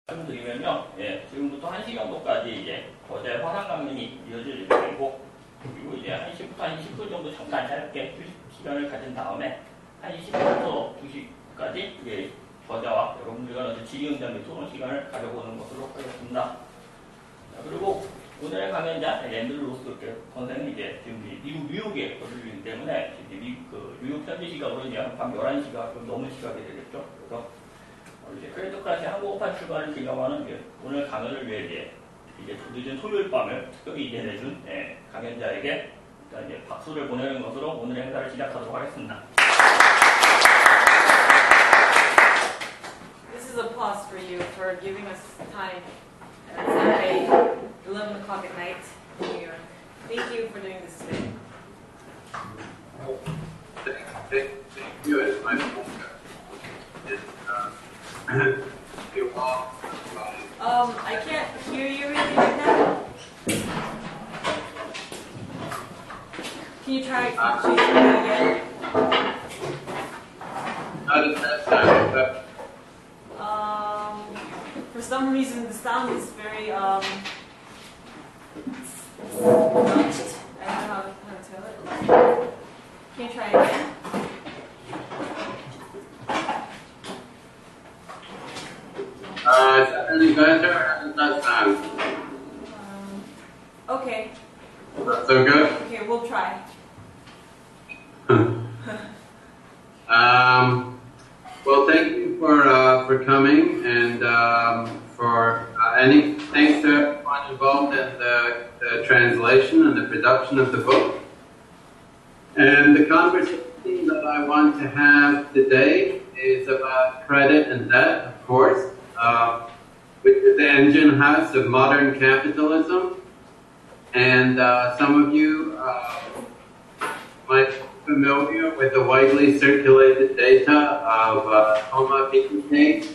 말씀드리면요, 지금부터 1시 정도까지 이제 거제 화상 강연이 이어질 예정이고, 그리고 이제 1시부터 1시 10분 정도 잠깐 짧게 휴식 시간을 가진 다음에 1시 10분부터 2시까지 이제 저자와 여러분들과 질의응답 및 토론 시간을 가져보는 것으로 하겠습니다. 자, 그리고 오늘의 강연자 앤드류 로스 선생은 이제 지금 미국 뉴욕에 거주이기 때문에 뉴욕 현지 시각으로 이제 밤 11시가 좀 넘은 시각이 되겠죠. 그래서 이제 크레디토크라시 한국어판 출간을 기념하는 오늘 강연을 위해 이제 늦은 토요일 밤을 특별히 이제 내준 강연자에게 일단 이제 박수를 보내는 것으로 오늘의 행사를 시작하도록 하겠습니다. This is applause for you for giving us time at Saturday, 11 o'clock at night in New York. Thank you for doing this today. Thank you. It's my pleasure. You all. I can't hear you really right now. Can you try again? How does that sound? For some reason, the sound is very notched. I don't know how to tell it. Can you try again? Is that any better? How does that sound? Okay. Not so good? Okay, we'll try. Well, thank you for coming and thanks to everyone involved in the translation and the production of the book. And the conversation that I want to have today is about credit and debt, of course, which is the engine house of modern capitalism. And some of you might be familiar with the widely circulated data of Thomas Piketty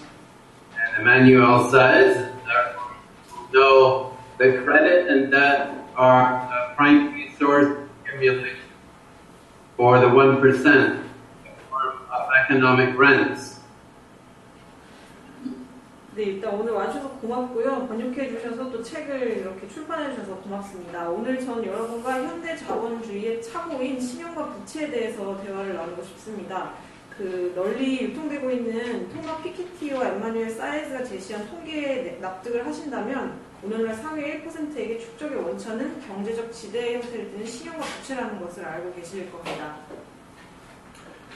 and Emmanuel Saez. Therefore, you know that credit and debt are the primary source of accumulation for the 1% of economic rents. 네, 일단 오늘 와주셔서 고맙고요. 번역해 주셔서 또 책을 이렇게 출판해 주셔서 고맙습니다. 오늘 전 여러분과 현대 자본주의의 착오인 신용과 부채에 대해서 대화를 나누고 싶습니다. 널리 유통되고 있는 토마 피케티와 엠마뉴엘 사이즈가 제시한 통계에 납득을 하신다면 오늘날 사회 1%에게 축적의 원천은 경제적 지대의 형태를 띠는 신용과 부채라는 것을 알고 계실 겁니다.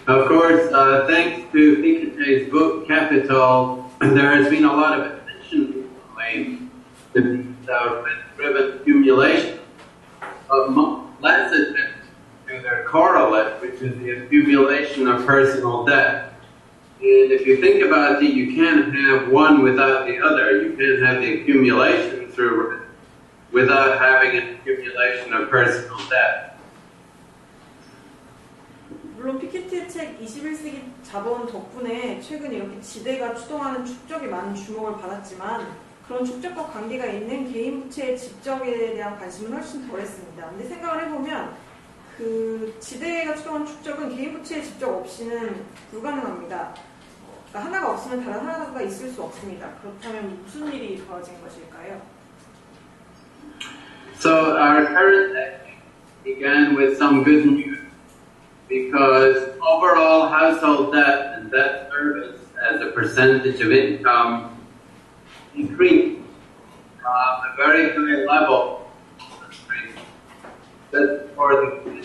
Of course, thanks to Piketty's book Capital, there has been a lot of attention recently to the rent-driven accumulation, but less attention to their correlate, which is the accumulation of personal debt. And if you think about it, you can't have one without the other. You can't have the accumulation through rent without having an accumulation of personal debt. 물론 피케티의 책 21세기 자본 덕분에 최근 이렇게 지대가 추동하는 축적이 많은 주목을 받았지만 그런 축적과 관계가 있는 개인 부채의 집적에 대한 관심은 훨씬 덜했습니다. 근데 생각을 해보면 지대가 추동하는 축적은 개인 부채의 집적 없이는 불가능합니다. 그러니까 하나가 없으면 다른 하나가 있을 수 없습니다. 그렇다면 무슨 일이 벌어진 것일까요? So our current decade began with some good news. Because overall household debt and debt service as a percentage of income increased from a very high level for the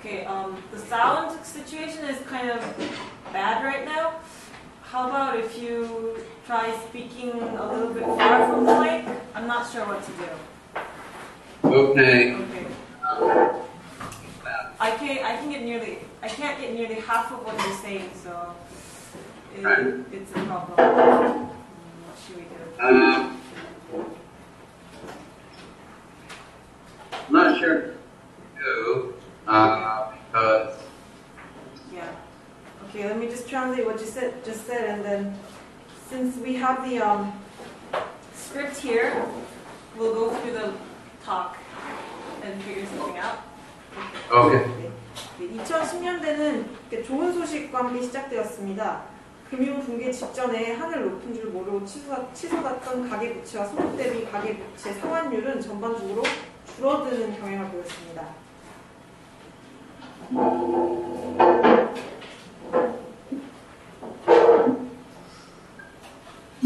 Okay, the sound situation is kind of bad right now. How about if you try speaking a little bit far from the mic? I'm not sure what to do. Okay. I can't get nearly half of what you're saying, so it's a problem. What should we do? I'm not sure what to do, because... Yeah. Okay, let me just translate what you just said, and then since we have the script here, we'll go through the talk and figure something out. Okay. 2010년대는 좋은 소식과 함께 시작되었습니다. 금융붕괴 직전에 하늘 높은 줄 모르고 치솟았던 가계부채와 소득 대비 가계부채 상환율은 전반적으로 줄어드는 경향을 보였습니다.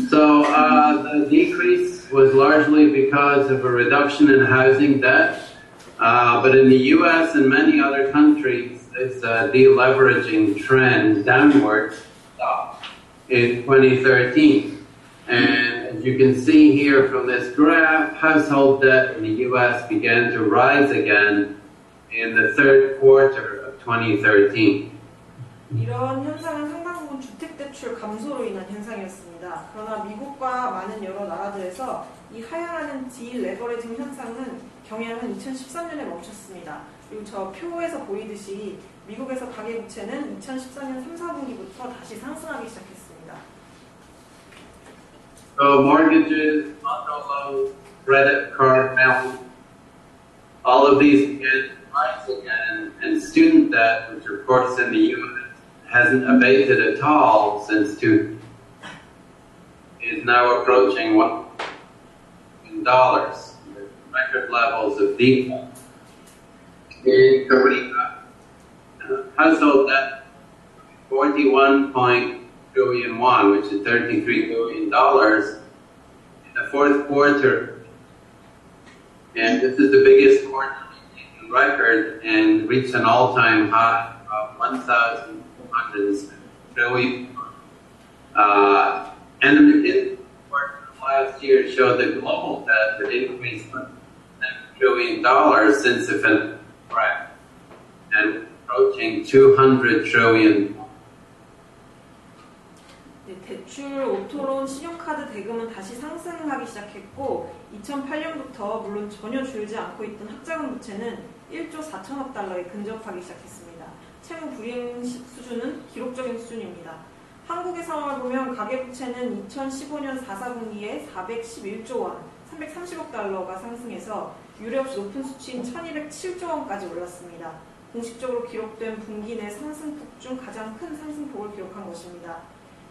So the decrease was largely because of a reduction in housing debt, but in the U.S. and many other countries, this deleveraging trend downwards stopped in 2013. And as you can see here from this graph, household debt in the U.S. began to rise again in the third quarter of 2013. 이런 현상은 상당 부분 주택대출 감소로 인한 현상이었습니다. 그러나 미국과 많은 여러 나라들에서 이 하향하는 딜레버리징 현상은 경향은 2013년에 멈췄습니다. 그리고 저 표에서 보이듯이 미국에서 가계부채는 2014년 3, 4분기부터 다시 상승하기 시작했습니다. So mortgages, auto loans, credit card balance, all of these began to rise again, and student debt, which of course in the U.S. hasn't abated at all since is now approaching $1 billion, with record levels of default. In Korea, household debt 41 trillion won, which is $33 billion, in the fourth quarter. And this is the biggest quarterly record and reached an all-time high of 1,200 trillion. And the McKinsey report last year showed that global debt had increased by $7 trillion since the financial crash and approaching $200 trillion. 대출, 오토론, 신용카드 대금은 다시 상승하기 시작했고 2008년부터 물론 전혀 줄지 않고 있던 학자금 부채는 1조 4천억 달러에 근접하기 시작했습니다. 채무 불이행 수준은 기록적인 수준입니다. 한국의 상황을 보면 가계부채는 2015년 4, 4분기에 411조 원, 330억 달러가 상승해서 유례 없이 높은 수치인 1207조 원까지 올랐습니다. 공식적으로 기록된 분기 내 상승폭 중 가장 큰 상승폭을 기록한 것입니다.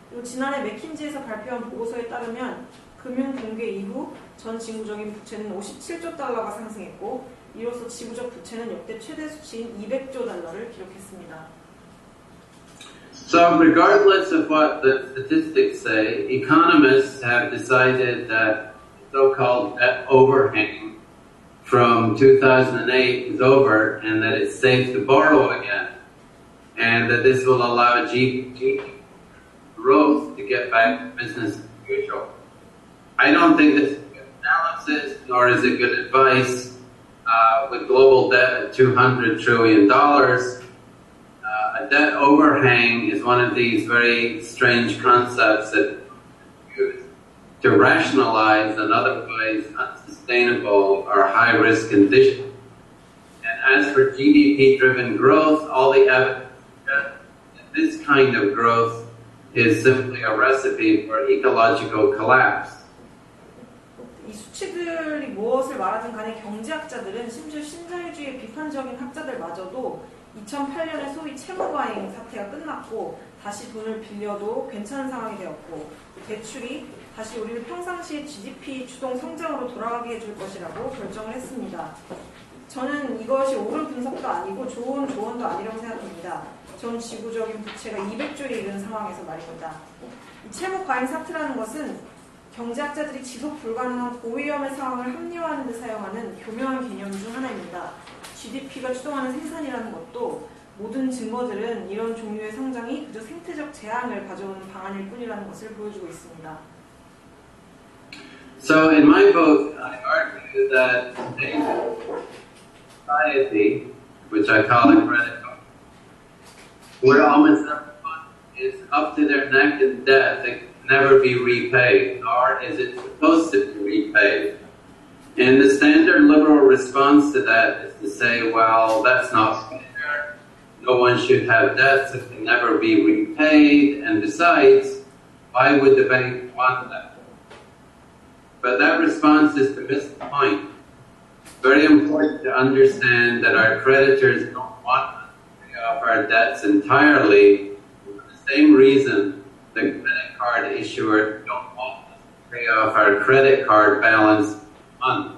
그리고 지난해 맥킨지에서 발표한 보고서에 따르면 금융붕괴 이후 전 지구적인 부채는 57조 달러가 상승했고 이로써 지구적 부채는 역대 최대 수치인 200조 달러를 기록했습니다. So regardless of what the statistics say, economists have decided that the so-called debt overhang from 2008 is over and that it's safe to borrow again and that this will allow GDP growth to get back to business as usual. I don't think this is good analysis, nor is it good advice. With global debt at $200 trillion, a debt overhang is one of these very strange concepts that used to rationalize an otherwise unsustainable or high-risk condition. And as for GDP-driven growth, all the evidence suggests that this kind of growth is simply a recipe for ecological collapse. 이 수치들이 무엇을 말하든 간에 경제학자들은 심지어 신자유주의 비판적인 학자들마저도 2008년에 소위 채무과잉 사태가 끝났고 다시 돈을 빌려도 괜찮은 상황이 되었고 대출이 다시 우리를 평상시의 GDP 주동 성장으로 돌아가게 해줄 것이라고 결정을 했습니다. 저는 이것이 옳은 분석도 아니고 좋은 조언도 아니라고 생각합니다. 전 지구적인 부채가 200조에 이르는 상황에서 말입니다. 이 채무과잉 사태라는 것은 경제학자들이 지속 불가능한 고위험의 상황을 합리화하는 데 사용하는 교묘한 개념 중 하나입니다. GDP가 추동하는 생산이라는 것도 모든 증거들은 이런 종류의 성장이 그저 생태적 재앙을 가져오는 방안일 뿐이라는 것을 보여주고 있습니다. So in my book, I argue that today's society, which I call a credit card, where almost everyone is up to their neck in debt that can never be repaid, nor is it supposed to be repaid. And the standard liberal response to that is to say, well, that's not fair. No one should have debts that can never be repaid. And besides, why would the bank want that? But that response is to miss the point. It's very important to understand that our creditors don't want us to pay off our debts entirely for the same reason the credit card issuer don't want us to pay off our credit card balance month.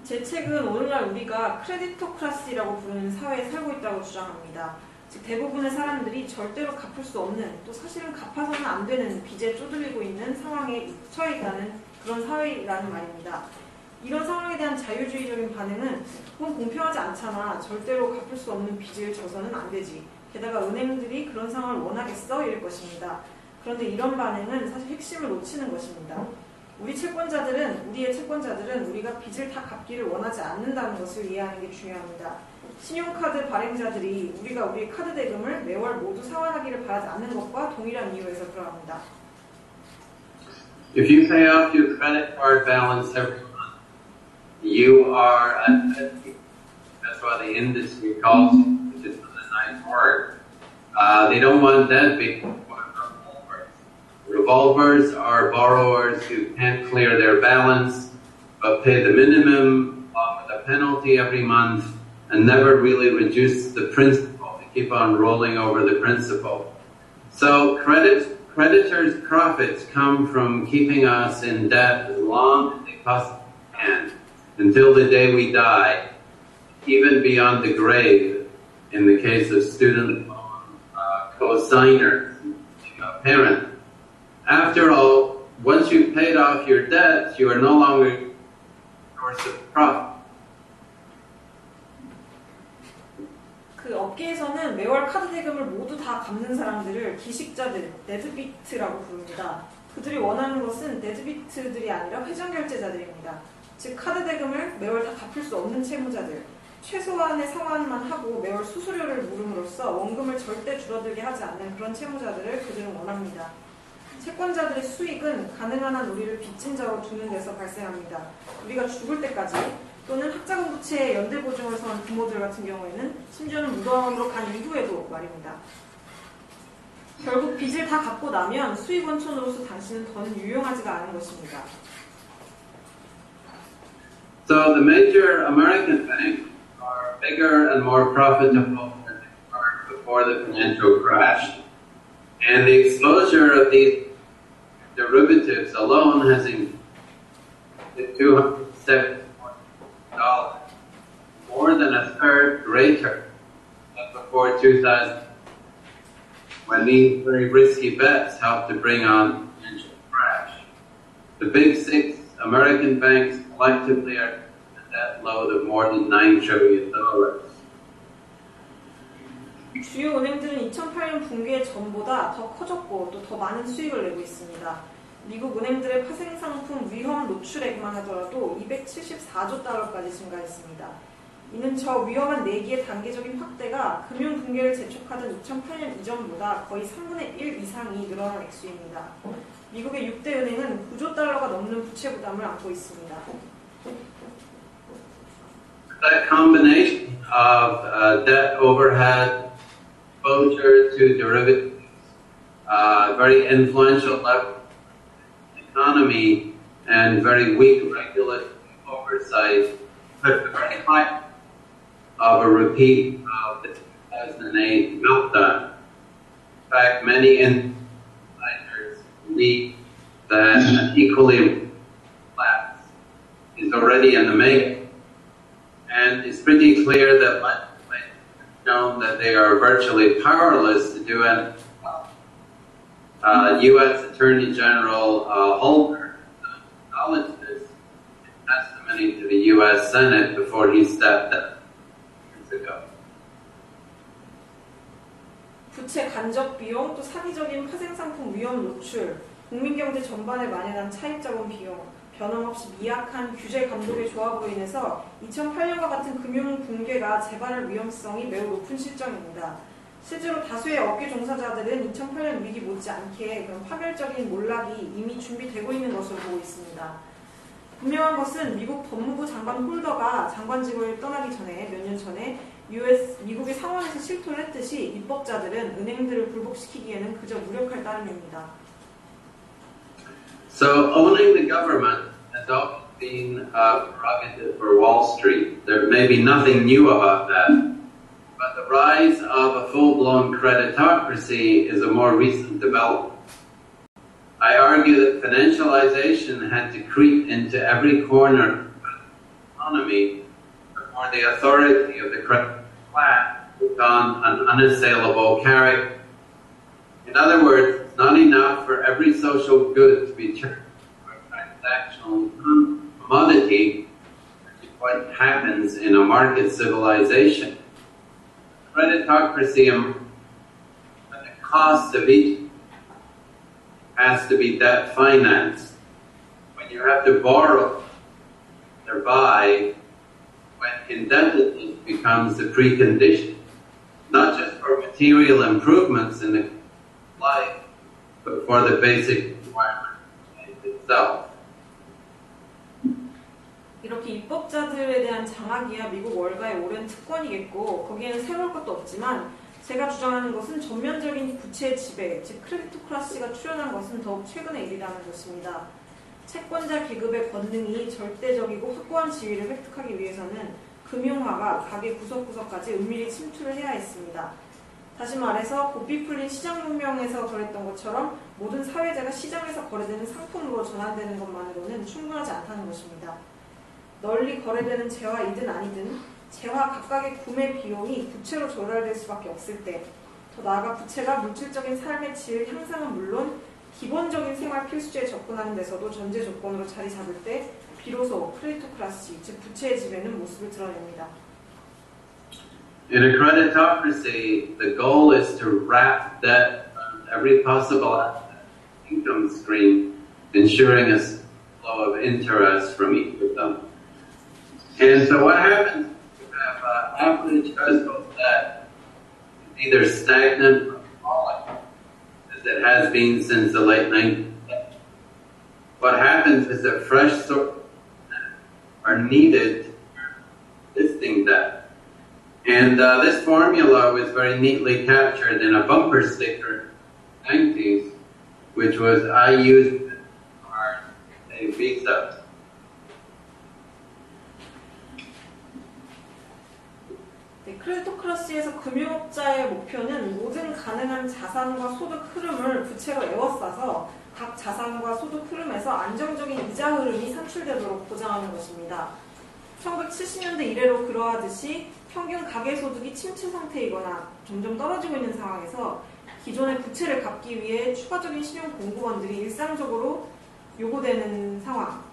제 책은 오늘날 우리가 크레디토크라시라고 부르는 사회에 살고 있다고 주장합니다. 즉 대부분의 사람들이 절대로 갚을 수 없는 또 사실은 갚아서는 안 되는 빚에 쪼들리고 있는 상황에 처해 있다는 그런 사회라는 말입니다. 이런 상황에 대한 자유주의적인 반응은 그건 공평하지 않잖아. 절대로 갚을 수 없는 빚을 져서는 안 되지. 게다가 은행들이 그런 상황을 원하겠어? 이럴 것입니다. 그런데 이런 반응은 사실 핵심을 놓치는 것입니다. 우리의 채권자들은 우리가 빚을 다 갚기를 원하지 않는다는 것을 이해하는 게 중요합니다. 신용카드 발행자들이 우리가 우리의 카드 대금을 매월 모두 상환하기를 바라지 않는 것과 동일한 이유에서 그러합니다. If you pay off your credit card balance every month, you are at debt. That's what the industry calls it, which is a nice word. They don't want debt because revolvers are borrowers who can't clear their balance but pay the minimum with a penalty every month and never really reduce the principal. They keep on rolling over the principal. So creditors' profits come from keeping us in debt as long as they possibly can until the day we die, even beyond the grave in the case of student loan co-signers, parents. After all, once you've paid off your debts, you are no longer a source of profit. 그 업계에서는 매월 카드 대금을 모두 다 갚는 사람들을 기식자들, 데드비트라고 부릅니다. 그들이 원하는 것은 데드비트들이 아니라 회전결제자들입니다. 즉 카드 대금을 매월 다 갚을 수 없는 채무자들, 최소한의 상환만 하고 매월 수수료를 물음으로써 원금을 절대 줄어들게 하지 않는 그런 채무자들을 그들은 원합니다. 채권자들의 수익은 가능한 한 우리를 빚진 자로 두는 데서 발생합니다. 우리가 죽을 때까지 또는 학자금 부채에 연대 보증을 서한 부모들 같은 경우에는 심지어는 무덤으로 간 이후에도 말입니다. 결국 빚을 다 갚고 나면 수익 원천으로서 당신은 더는 유용하지가 않은 것입니다. So the major American banks are bigger and more profitable than they were before the financial crash. And the exposure of these derivatives alone has increased to $270 million, more than a third greater than before 2000, when these very risky bets helped to bring on the financial crash. The big six American banks collectively are a debt load of more than $9 trillion. 주요 은행들은 2008년 붕괴 전보다 더 커졌고 또 더 많은 수익을 내고 있습니다. 미국 은행들의 파생상품 위험 노출액만 하더라도 274조 달러까지 증가했습니다. 이는 저 위험한 내기의 단계적인 확대가 금융 붕괴를 재촉하던 2008년 이전보다 거의 3분의 1 이상이 늘어난 액수입니다. 미국의 6대 은행은 9조 달러가 넘는 부채 부담을 안고 있습니다. That combination of debt overhead, exposure to derivatives, very influential level economy, and very weak regulatory oversight put very high of a repeat of the 2008 meltdown. In fact, many insiders believe that an equally collapse is already in the making. And it's pretty clear that legislators have shown that they are virtually powerless to do anything. U.S. Attorney General Holder acknowledged this in testimony to the U.S. Senate before he stepped down years ago. 부채 간접 비용, 또 사기적인 파생상품 위험 노출, 국민경제 전반에 만연한 차입자본 비용, 변함없이 미약한 규제 감독의 조합으로 인해서 2008년과 같은 금융 붕괴가 재발할 위험성이 매우 높은 실정입니다. 실제로 다수의 업계 종사자들은 2008년 위기 못지않게 그런 파멸적인 몰락이 이미 준비되고 있는 것으로 보고 있습니다. 분명한 것은 미국 법무부 장관 홀더가 장관직을 떠나기 전에 몇 년 전에 미국의 상원에서 실토를 했듯이 입법자들은 은행들을 굴복시키기에는 그저 무력할 따름입니다. So owning the government has always been a prerogative for Wall Street. There may be nothing new about that. but the rise of a full-blown creditocracy is a more recent development. I argue that financialization had to creep into every corner of the economy before the authority of the credit class took on an unassailable character. In other words, it's not enough for every social good to be turned into a transactional commodity, which is what happens in a market civilization. Creditocracy, at the cost of each, has to be debt financed. When you have to borrow to survive, when indebtedness becomes the precondition, not just for material improvements in the life, but for the basic requirement itself. 이렇게 입법자들에 대한 장악이야 미국 월가의 오랜 특권이겠고 거기에는 새로울 것도 없지만 제가 주장하는 것은 전면적인 부채 지배, 즉 크레디토크라시가 출현한 것은 더욱 최근의 일이라는 것입니다. 채권자 계급의 권능이 절대적이고 확고한 지위를 획득하기 위해서는 금융화가 가계 구석구석까지 은밀히 침투를 해야 했습니다. 다시 말해서 고삐 풀린 시장혁명에서 그랬던 것처럼 모든 사회재가 시장에서 거래되는 상품으로 전환되는 것만으로는 충분하지 않다는 것입니다. 널리 거래되는 재화이든 아니든 재화 각각의 구매 비용이 부채로 조달될 수밖에 없을 때, 더 나아가 부채가 물질적인 삶의 질 향상은 물론 기본적인 생활 필수제에 접근하는 데서도 전제 조건으로 자리 잡을 때 비로소 크레디토크라시, 즉 부채의 지배는 모습을 드러냅니다. In a creditocracy, the goal is to wrap debt on every possible income stream, ensuring a flow of interest from each of them. And so what happens if you have average household debt either stagnant or falling, as it has been since the late 1990s? What happens is that fresh sources are needed for existing debt. And this formula was very neatly captured in a bumper sticker in the 90s, which was, I use card, a Visa. 네, 크레디토크라시에서 금융업자의 목표는 모든 가능한 자산과 소득 흐름을 부채로 에워싸서 각 자산과 소득 흐름에서 안정적인 이자 흐름이 산출되도록 보장하는 것입니다. 1970년대 이래로 그러하듯이 평균 가계소득이 침체 상태이거나 점점 떨어지고 있는 상황에서 기존의 부채를 갚기 위해 추가적인 신용 공급원들이 일상적으로 요구되는 상황.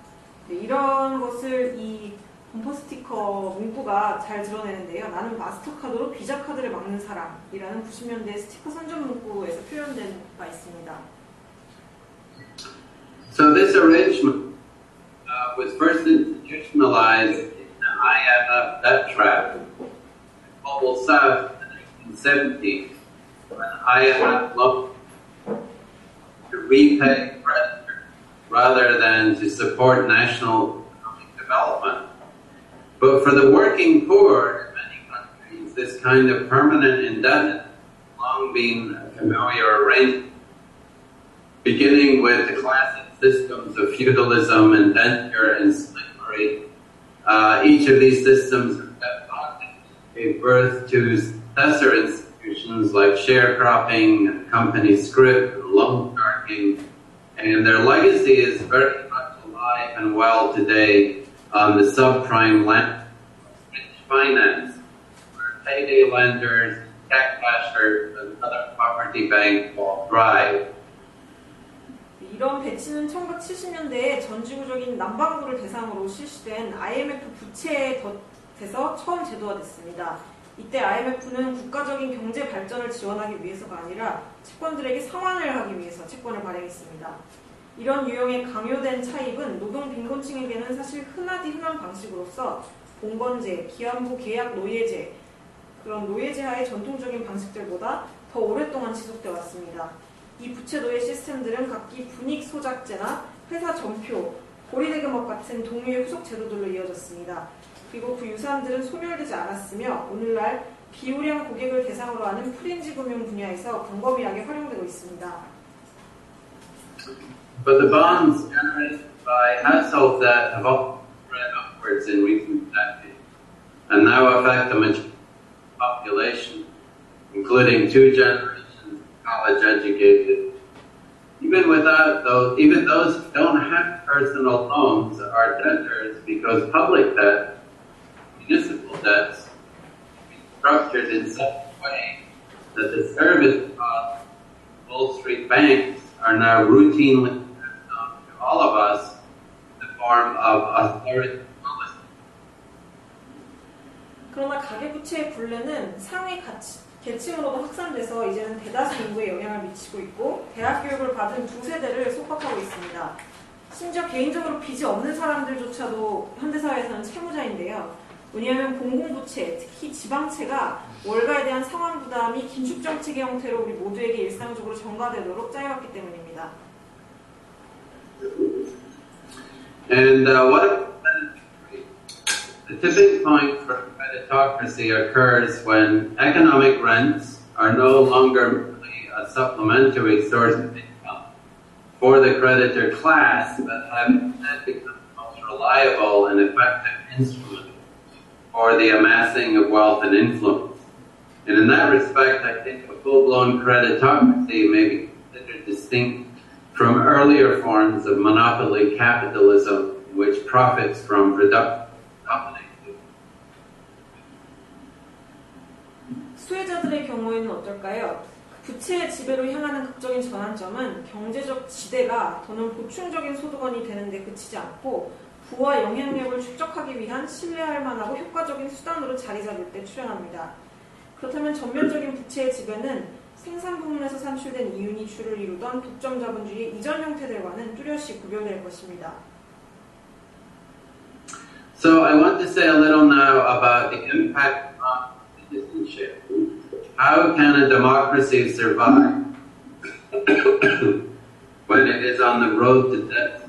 네, 이런 것을 이 범퍼 스티커 문구가 잘 드러내는데요. 나는 마스터카드로 비자카드를 막는 사람이라는 90년대 스티커 선전 문구에서 표현된 바 있습니다. So this arrangement was first institutionalized in the IMF debt trap in Global South in the 1970s, when IMF looked to repay creditors rather than to support national economic development. But for the working poor in many countries, this kind of permanent indebtedness has long been a familiar arrangement, beginning with the classic systems of feudalism, indenture, and slavery. Each of these systems of debt bondage gave birth to successor institutions like sharecropping, company scrip, and loan sharking, and their legacy is very much alive and well today on the subprime land rich finance, where payday lenders, check cashers, and other property banks all thrive. 이런 배치는 1970년대에 전지구적인 남반구를 대상으로 실시된 IMF 부채에 덧해서 처음 제도화됐습니다. 이때 IMF는 국가적인 경제 발전을 지원하기 위해서가 아니라 채권들에게 상환을 하기 위해서 채권을 발행했습니다. 이런 유형의 강요된 차입은 노동 빈곤층에게는 사실 흔하디 흔한 방식으로서 봉건제, 기한부 계약 노예제, 그런 노예제하의 전통적인 방식들보다 더 오랫동안 지속되어 왔습니다. 이 부채 노예 시스템들은 각기 분익 소작제나 회사 전표, 고리대금업 같은 동류의 후속 제도들로 이어졌습니다. 그리고 그 유산들은 소멸되지 않았으며 오늘날 비우량 고객을 대상으로 하는 프린지 금융 분야에서 광범위하게 활용되고 있습니다. But the bonds generated by household debt have all spread upwards in recent decades, and now affect the majority of the population, including 2 generations of college educated. Even those who don't have personal loans are debtors because public debt, municipal debts, is structured in such a way that the service costs of Wall Street banks are now routinely passed on to all of us in the form of austerity policy. 그러나 가계부채의 굴레는 상위 계층으로도 확산돼서 이제는 대다수 인구에 영향을 미치고 있고 대학 교육을 받은 2세대를 속박하고 있습니다. 심지어 개인적으로 빚이 없는 사람들조차도 현대사회에서는 채무자인데요. 왜냐하면 공공부채, 특히 지방채가 월가에 대한 상환 부담이 긴축정책의 형태로 우리 모두에게 일상적으로 전가되도록 짜여왔기 때문입니다. And what about the tipping point for creditocracy occurs when economic rents are no longer merely a supplementary source of income for the creditor class, but have instead become the most reliable and effective instrument for the amassing of wealth and influence. And in that respect, I think a full-blown creditocracy may be considered distinct from earlier forms of monopoly capitalism, which profits from production domination. 수혜자들의 경우에는 어떨까요? 부채의 지배로 향하는 극적인 전환점은 경제적 지대가 더는 보충적인 소득원이 되는데 그치지 않고 부와 영향력을 축적하기 위한 신뢰할 만하고 효과적인 수단으로 자리 잡을 때 출현합니다. 그렇다면 전면적인 부채의 지배는 생산 부문에서 산출된 이윤이 주를 이루던 독점 자본주의의 이전 형태들과는 뚜렷이 구별될 것입니다. So I want to say a little now about the impact on citizenship. How can a democracy survive when it is on the road to death?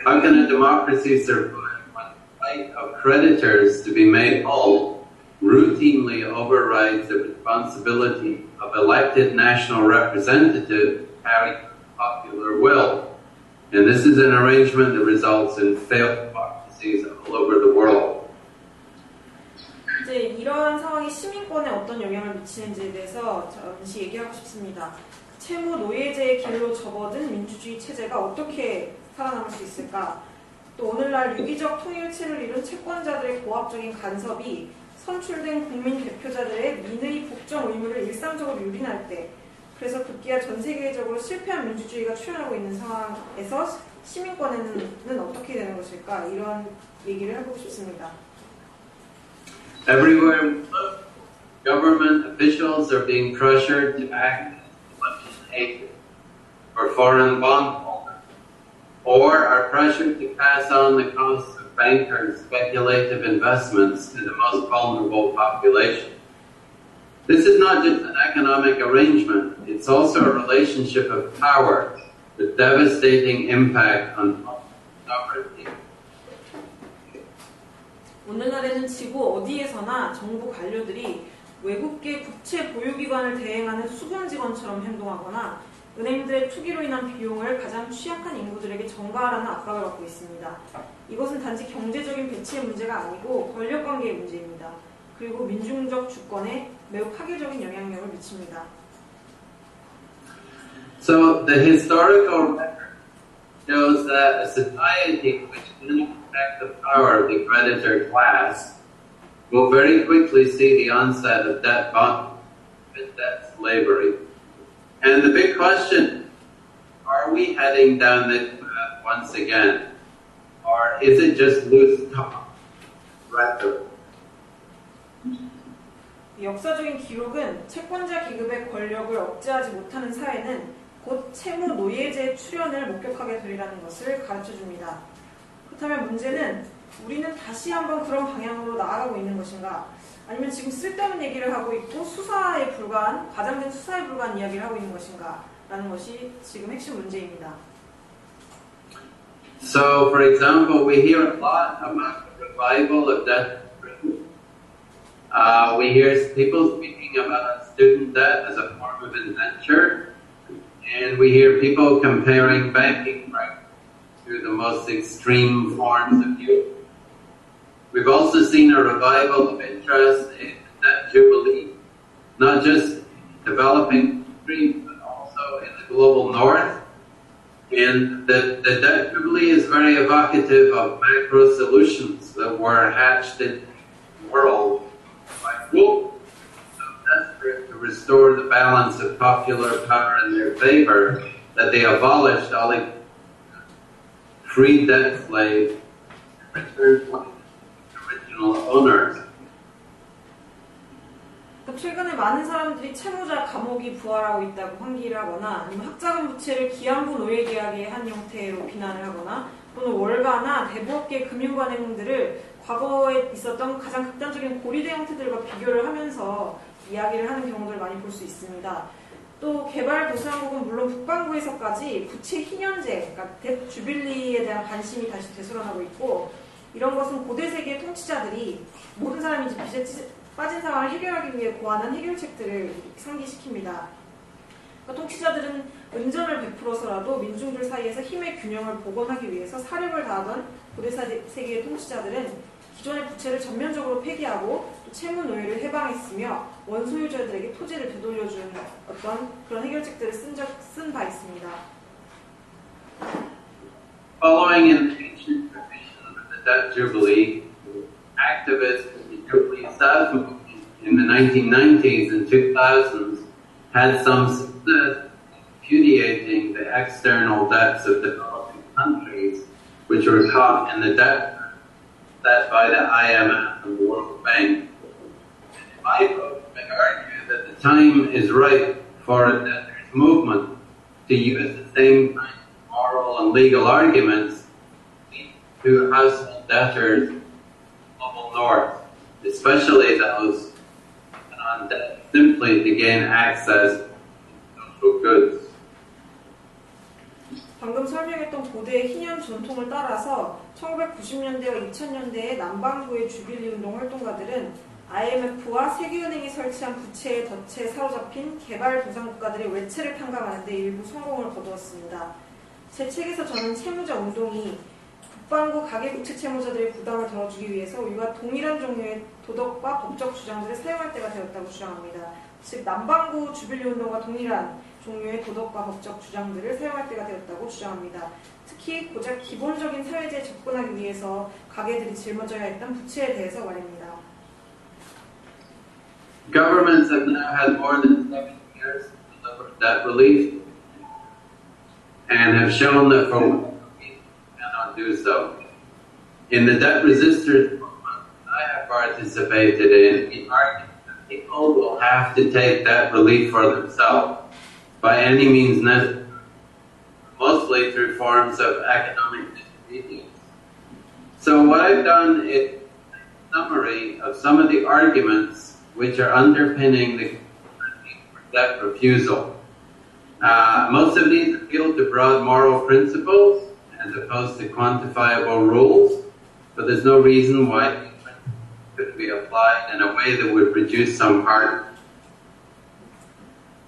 How can a democracy survive when the right of creditors to be made whole routinely overrides the responsibility of elected national representatives to carry popular will? And this is an arrangement that results in failed democracies all over the world. 이제 이러한 상황이 시민권에 어떤 영향을 미치는지에 대해서 잠시 얘기하고 싶습니다. 채무 노예제의 길로 접어든 민주주의 체제가 어떻게 살아남을 수 있을까? 또 오늘날 유기적 통일체를 이룬 채권자들의 고압적인 간섭이 선출된 국민 대표자들의 민의 복종 의무를 일상적으로 유린할 때, 그래서 급기야 전 세계적으로 실패한 민주주의가 출현하고 있는 상황에서 시민권에는 어떻게 되는 것일까? 이런 얘기를 해보고 싶습니다. Everywhere we look, government officials are being pressured to act as election agents or foreign bondholders, or are pressured to pass on the costs of bankers' speculative investments to the most vulnerable population. This is not just an economic arrangement, it's also a relationship of power with devastating impact on sovereignty. 오늘날에는 지구 어디에서나 정부 관료들이 외국계 국채 보유기관을 대행하는 수금직원처럼 행동하거나 은행들의 투기로 인한 비용을 가장 취약한 인구들에게 전가하라는 압박을 받고 있습니다. 이것은 단지 경제적인 배치의 문제가 아니고 권력관계의 문제입니다. 그리고 민중적 주권에 매우 파괴적인 영향력을 미칩니다. So the historical record shows that a society which didn't respect the power of the creditor class will very quickly see the onset of debt bondage and debt slavery. And the big question, are we heading down this path once again? Or is it just loose talk, rhetoric? 역사적인 기록은 채권자 기급의 권력을 억제하지 못하는 사회는 곧 채무 노예제의 출현을 목격하게 되리라는 것을 가르쳐줍니다. 그렇다면 문제는 우리는 다시 한번 그런 방향으로 나아가고 있는 것인가? 아니면 지금 쓸데없는 얘기를 하고 있고 과장된 수사에 불과한 이야기를 하고 있는 것인가? 라는 것이 지금 핵심 문제입니다. So, for example, we hear a lot about the revival of debt. We hear people speaking about student debt as a form of indenture, and we hear people comparing banking practices to the most extreme forms of youth. We've also seen a revival of interest in debt jubilee, not just developing countries, but also in the global north. And the debt jubilee is very evocative of macro solutions that were hatched in the world by Wolf, so desperate to restore the balance of popular power in their favor that they abolished all the free debt slaves and returned money to the original owners. 최근에 많은 사람들이 채무자 감옥이 부활하고 있다고 환기를 하거나 아니면 학자금 부채를 기한부 노예계약의 한 형태로 비난을 하거나 또는 월가나 대부업계 금융관 행동들을 과거에 있었던 가장 극단적인 고리대 형태들과 비교를 하면서 이야기를 하는 경우를 많이 볼 수 있습니다. 또 개발도상국은 물론 북반구에서까지 부채 희년제, 그러니까 뎁 주빌리에 대한 관심이 다시 되살아나고 있고 이런 것은 고대 세계의 통치자들이 모든 사람이 이제 빚에 빠진 상황을 해결하기 위해 고안한 해결책들을 상기시킵니다. 그러니까 통치자들은 은전을 베풀어서라도 민중들 사이에서 힘의 균형을 복원하기 위해서 사력을 다하던 고대 세계의 통치자들은 기존의 부채를 전면적으로 폐기하고 또 채무 노예를 해방했으며 원소유자들에게 토지를 되돌려주는 어떤 그런 해결책들을 쓴 바 있습니다. Following in the ancient tradition of the debt jubilee, activists Jubilee South movement in the 1990s and 2000s had some success repudiating the external debts of developing countries, which were caught in the debt set by the IMF and the World Bank. In my book, I argue that the time is right for a debtors movement to use the same kind of moral and legal arguments to household debtors in the global north, especially those on debt simply to gain access to social goods. 방금 설명했던 고대의 희년 전통을 따라서 1990년대와 2000년대의 남반구의 주빌리 운동 활동가들은 IMF와 세계은행이 설치한 부채의 덫에 사로잡힌 개발도상국가들의 외채를 탕감하는 데 일부 성공을 거두었습니다. 제 책에서 저는 채무자 운동이 북반구 가계부채 채무자들의 부담을 덜어주기 위해서 우리와 동일한 종류의 도덕과 법적 주장들을 사용할 때가 되었다고 주장합니다. 즉 남반구 주빌리 운동과 동일한 종류의 도덕과 법적 주장들을 사용할 때가 되었다고 주장합니다. 특히 고작 기본적인 사회제에 접근하기 위해서 가계들이 짊어져야 했던 부채에 대해서 말입니다. Governments have now had more than 7 years to deliver debt relief and have shown that for cannot do so. In the debt resistance movement I have participated in, we argue that people will have to take debt relief for themselves by any means necessary, mostly through forms of economic disobedience. So what I've done is a summary of some of the arguments which are underpinning the debt refusal. Most of these appeal to broad moral principles as opposed to quantifiable rules, but there's no reason why these principles could be applied in a way that would produce some harm.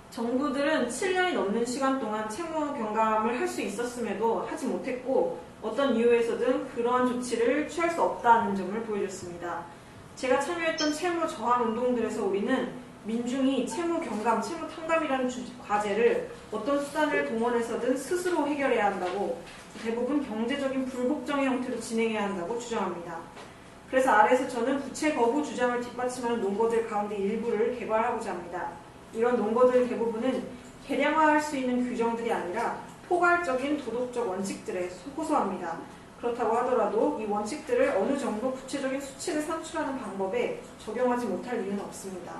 정부들은 7년이 넘는 시간 동안 채무 경감을 할 수 있었음에도 하지 못했고 어떤 이유에서든 그러한 조치를 취할 수 없다는 점을 보여줬습니다. 제가 참여했던 채무 저항 운동들에서 우리는 민중이 채무 경감, 채무 탕감이라는 과제를 어떤 수단을 동원해서든 스스로 해결해야 한다고 대부분 경제적인 불복종의 형태로 진행해야 한다고 주장합니다. 그래서 아래에서 저는 부채 거부 주장을 뒷받침하는 논거들 가운데 일부를 개발하고자 합니다. 이런 논거들 대부분은 개량화할 수 있는 규정들이 아니라 포괄적인 도덕적 원칙들에 호소합니다. 그렇다고 하더라도 이 원칙들을 어느 정도 구체적인 수치를 산출하는 방법에 적용하지 못할 이유는 없습니다.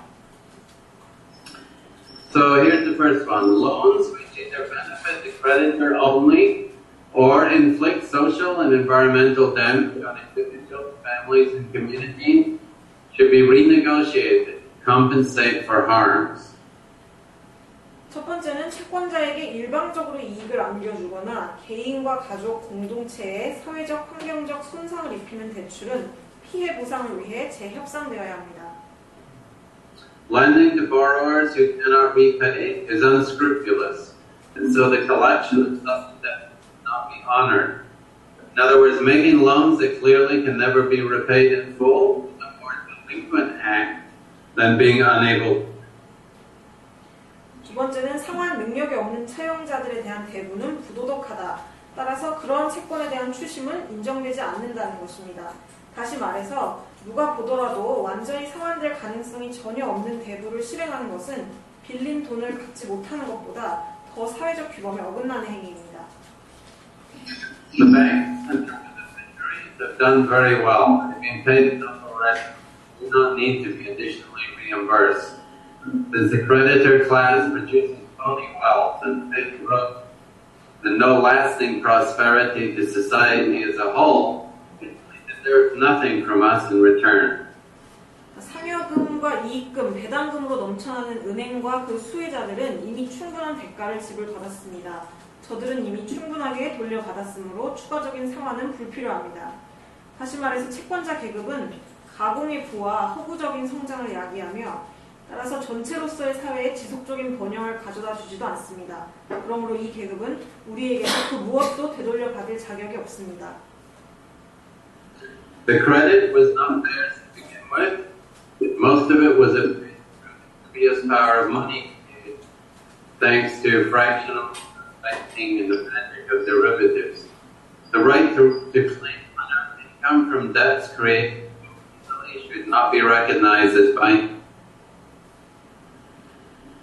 So here's the first one. Loans which either benefit the creditor only or inflict social and environmental damage on individuals, families, and communities should be renegotiated to compensate for harms. 첫 번째는 채권자에게 일방적으로 이익을 안겨주거나 개인과 가족, 공동체에 사회적, 환경적 손상을 입히는 대출은 피해 보상을 위해 재협상되어야 합니다. Lending to borrowers who cannot repay is unscrupulous, and so the collection of such debt will not be honored. In other words, making loans that clearly can never be repaid in full is a more delinquent act than being unable. 두 번째는 상환 능력이 없는 채용자들에 대한 대부는 부도덕하다. 따라서 그런 채권에 대한 추심은 인정되지 않는다는 것입니다. 다시 말해서 누가 보더라도 완전히 상환될 가능성이 전혀 없는 대부를 실행하는 것은 빌린 돈을 갚지 못하는 것보다 더 사회적 규범에 어긋나는 행위입니다. The banks and beneficiaries have done very well. They've been paid enough already. Do not need to be additionally reimbursed. As the creditor class produces phony wealth and fake growth and no lasting prosperity to society as a whole, it deserves nothing from us in return. 상여금과 이익금, 배당금으로 넘쳐나는 은행과 그 수혜자들은 이미 충분한 대가를 지불받았습니다. 저들은 이미 충분하게 돌려받았으므로 추가적인 상환은 불필요합니다. 다시 말해서 채권자 계급은 가공의 부와 허구적인 성장을 야기하며 따라서 전체로서의 사회에 지속적인 번영을 가져다 주지도 않습니다. 그러므로 이 계급은 우리에게서 그 무엇도 되돌려 받을 자격이 없습니다. The credit was not theirs to begin with. Most of it was a previous power of money, thanks to fractional pricing and the magic of derivatives. The right to claim unearned income from debts created should not be recognized as binding.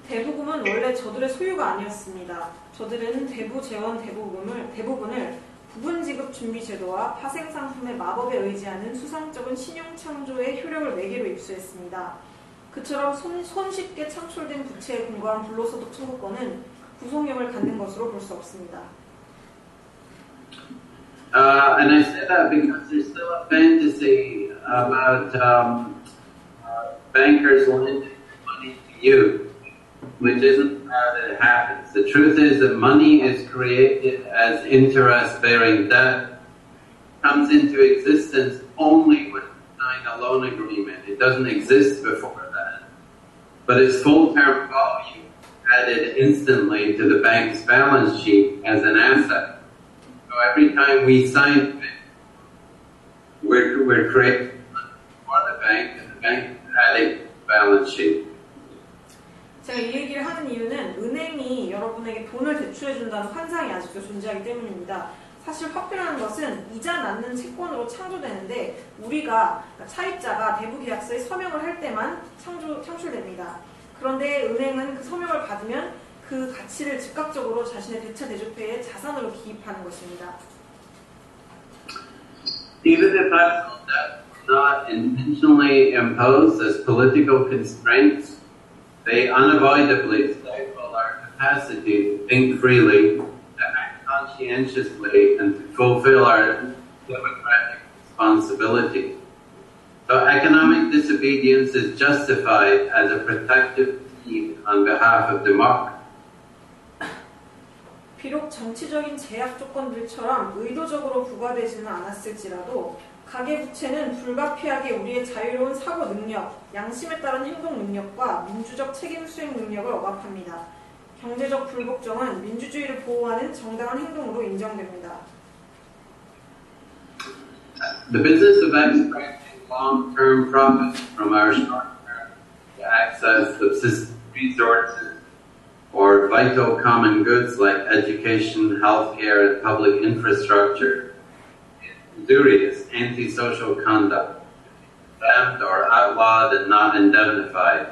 대부금은 원래 저들의 소유가 아니었습니다. 저들은 대부 재원 대부분을 부분 지급 준비 제도와 파생 상품의 마법에 의지하는 수상적인 신용 창조의 효력을 매개로 입수했습니다. 그처럼 손쉽게 창출된 부채에 근거한 불로소득 청구권은 구속력을 갖는 것으로 볼 수 없습니다. And I say that because there's still a fantasy about bankers lending money to you, which isn't how it happens. The truth is that money is created as interest-bearing debt, comes into existence only when you sign a loan agreement. It doesn't exist before that. But its full-term value added instantly to the bank's balance sheet as an asset. So every time we sign it, we're creating for the bank, and the bank is adding to the balance sheet. 제가 이 얘기를 하는 이유는 은행이 여러분에게 돈을 대출해준다는 환상이 아직도 존재하기 때문입니다. 사실 화폐라는 것은 이자 낳는 채권으로 창조되는데 우리가 차입자가 대부계약서에 서명을 할 때만 창출됩니다. 그런데 은행은 그 서명을 받으면 그 가치를 즉각적으로 자신의 대차 대조표의 자산으로 기입하는 것입니다. Even if actual debt is not intentionally imposed as political constraints, they unavoidably stifle our capacity to think freely, to act conscientiously, and to fulfill our democratic responsibility. So economic disobedience is justified as a protective deed on behalf of democracy. 비록 정치적인 제약 조건들처럼 의도적으로 부과되지는 않았을지라도 가계부채는 불가피하게 우리의 자유로운 사고 능력, 양심에 따른 행동 능력과 민주적 책임 수행 능력을 억압합니다. 경제적 불복종은 민주주의를 보호하는 정당한 행동으로 인정됩니다. The business of extracting long-term profits from our short-term to access subsistence resources or vital common goods like education, healthcare, and public infrastructure is usurious, antisocial conduct, condemned or outlawed and not indemnified.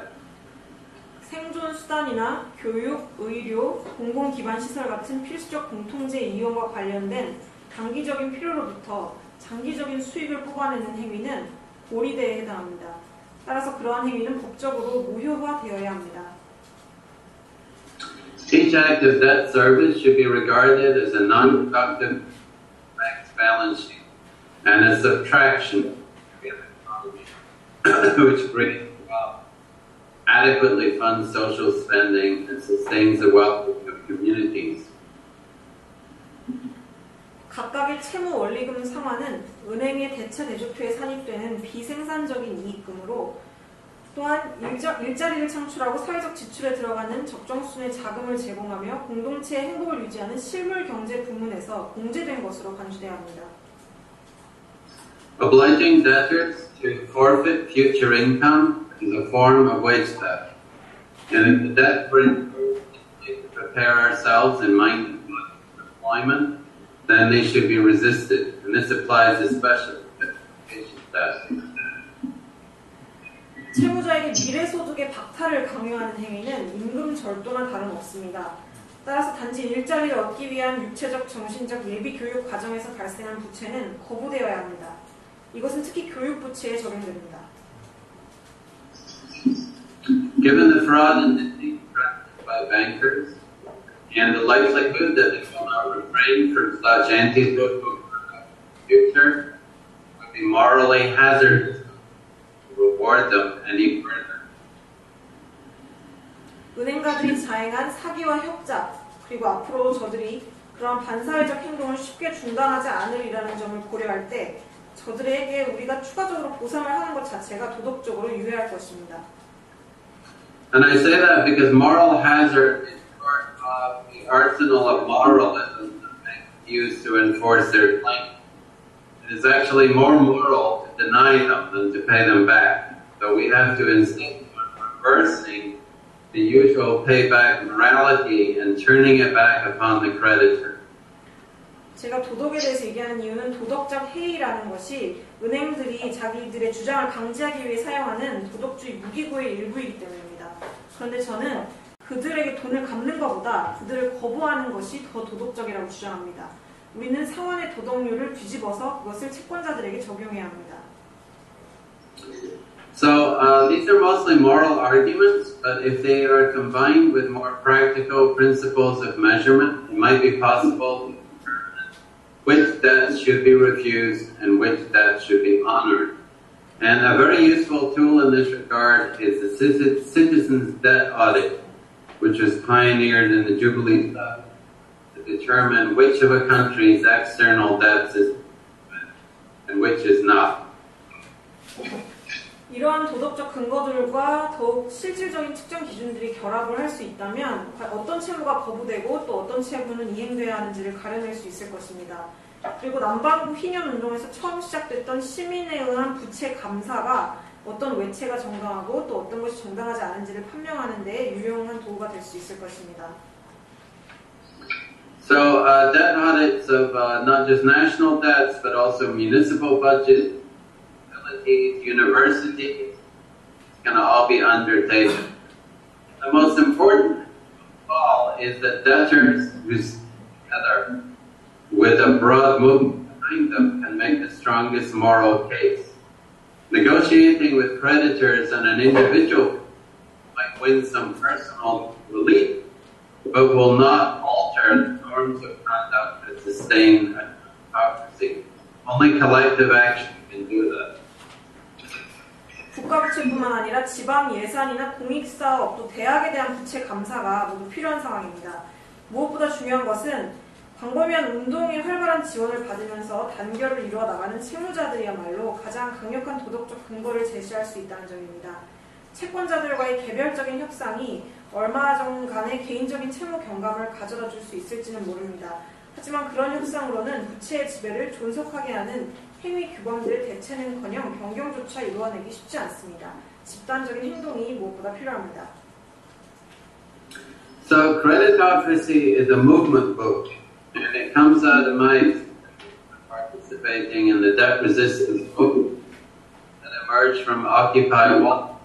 생존 수단이나 교육, 의료, 공공기반시설 같은 필수적 공통재 이용과 관련된 단기적인 필요로부터 장기적인 수익을 뽑아내는 행위는 고리대에 해당합니다. 따라서 그러한 행위는 법적으로 무효화되어야 합니다. Each act of debt service should be regarded as a non-productive bank's balance sheet and a subtraction which brings wealth, adequately funds social spending, and sustains the welfare of communities. 각각의 채무 원리금 상환은 은행의 대차 대조표에 산입되는 비생산적인 이익금으로 또한 일자리를 창출하고 사회적 지출에 들어가는 적정 수준의 자금을 제공하며 공동체의 행복을 유지하는 실물 경제 부문에서 공제된 것으로 간주돼야 합니다. Obliging debtors to forfeit future income is a form of wage theft. And if the debt for incurred to prepare ourselves in mind for employment, then they should be resisted. And this applies especially to education theft. 채무자에게 미래소득의 박탈을 강요하는 행위는 임금 절도나 다름없습니다. 따라서 단지 일자리를 얻기 위한 육체적, 정신적 예비 교육 과정에서 발생한 부채는 거부되어야 합니다. 이것은 특히 교육 부채에 적용됩니다. Given the fraud and deceit practiced by bankers and the likelihood that they will not refrain from such anti-social conduct in the future, it would be morally hazardous to reward them any further. 은행가들이 자행한 사기와 협작, 그리고 앞으로 저들이 그런 반사회적 행동을 쉽게 중단하지 않으리라는 점을 고려할 때 저들에게 우리가 추가적으로 보상을 하는 것 자체가 도덕적으로 유해할 것입니다. And I say that because moral hazard is part of the arsenal of moralism that banks use to enforce their claims. It is actually more moral to deny them than to pay them back. So we have to insist on reversing the usual payback morality and turning it back upon the creditor. 제가 도덕에 대해서 얘기하는 이유는 도덕적 해이라는 것이 은행들이 자기들의 주장을 방지하기 위해 사용하는 도덕주의 무기고의 일부이기 때문입니다. 그런데 저는 그들에게 돈을 갚는 것보다 그들을 거부하는 것이 더 도덕적이라고 주장합니다. 우리는 상환의 도덕률을 뒤집어서 그것을 채권자들에게 적용해야 합니다. So these are mostly moral arguments, but if they are combined with more practical principles of measurement, it might be possible to determine which debts should be refused and which debts should be honored. And a very useful tool in this regard is the Citizens' Debt Audit, which was pioneered in the Jubilee Study to determine which of a country's external debts is and which is not. 이러한 도덕적 근거들과 더욱 실질적인 측정 기준들이 결합을 할 수 있다면 어떤 채무가 거부되고 또 어떤 채무는 이행돼야 하는지를 가려낼 수 있을 것입니다. 그리고 남반구 휘년 운동에서 처음 시작됐던 시민에 의한 부채 감사가 어떤 외채가 정당하고 또 어떤 것이 정당하지 않은지를 판명하는 데 유용한 도구가 될 수 있을 것입니다. So debt audits of not just national debts but also municipal budgets, utilities, universities, it's going to all be undertaken. The most important of all is that debtors who together with a broad movement behind them can make the strongest moral case. Negotiating with creditors on an individual might win some personal relief, but will not alter the norms of conduct that sustain democracy. Only collective action can do that. 국가부채뿐만 아니라 지방 예산이나 공익사업 또 대학에 대한 부채 감사가 모두 필요한 상황입니다. 무엇보다 중요한 것은 광범위한 운동의 활발한 지원을 받으면서 단결을 이루어 나가는 채무자들이야말로 가장 강력한 도덕적 근거를 제시할 수 있다는 점입니다. 채권자들과의 개별적인 협상이 얼마 전간의 개인적인 채무 경감을 가져다 줄 수 있을지는 모릅니다. 하지만 그런 협상으로는 부채의 지배를 존속하게 하는 행위 규범들을 대체는커녕 변경조차 이루어내기 쉽지 않습니다. 집단적인 행동이 무엇보다 필요합니다. So Creditocracy is a movement book, and it comes out of my participating in the debt resistance movement that emerged from Occupy Wall.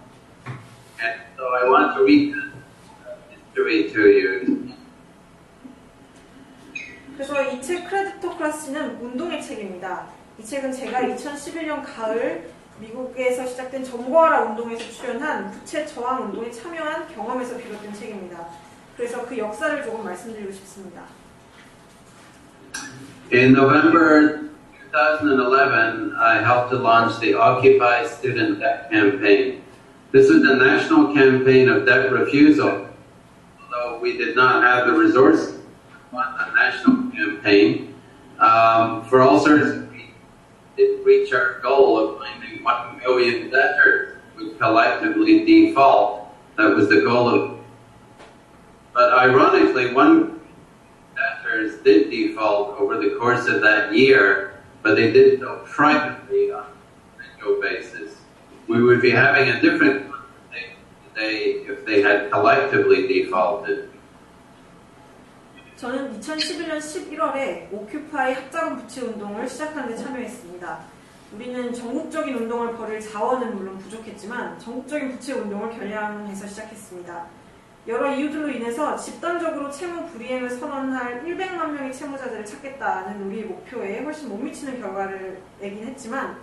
And so I want to read this history to you. 그래서 이 책 크레디토크라시는 운동의 책입니다. 이 책은 제가 2011년 가을 미국에서 시작된 점거하라 운동에서 출연한 부채 저항 운동에 참여한 경험에서 비롯된 책입니다. 그래서 그 역사를 조금 말씀드리고 싶습니다. In November 2011, I helped to launch the Occupy Student Debt Campaign. This was a national campaign of debt refusal. Although we did not have the resources to run a national campaign, for all sorts of reasons, it reached our goal of finding 1 million debtors would collectively default. That was the goal of. But ironically, 1 million debtors did default over the course of that year, but they did so privately on an individual basis. We would be having a different conversation today if they had collectively defaulted. 저는 2011년 11월에 오큐파이 학자금 부채 운동을 시작하는 데 참여했습니다. 우리는 전국적인 운동을 벌일 자원은 물론 부족했지만 전국적인 부채 운동을 결량해서 시작했습니다. 여러 이유들로 인해서 집단적으로 채무 불이행을 선언할 100만 명의 채무자들을 찾겠다는 우리의 목표에 훨씬 못 미치는 결과를 내긴 했지만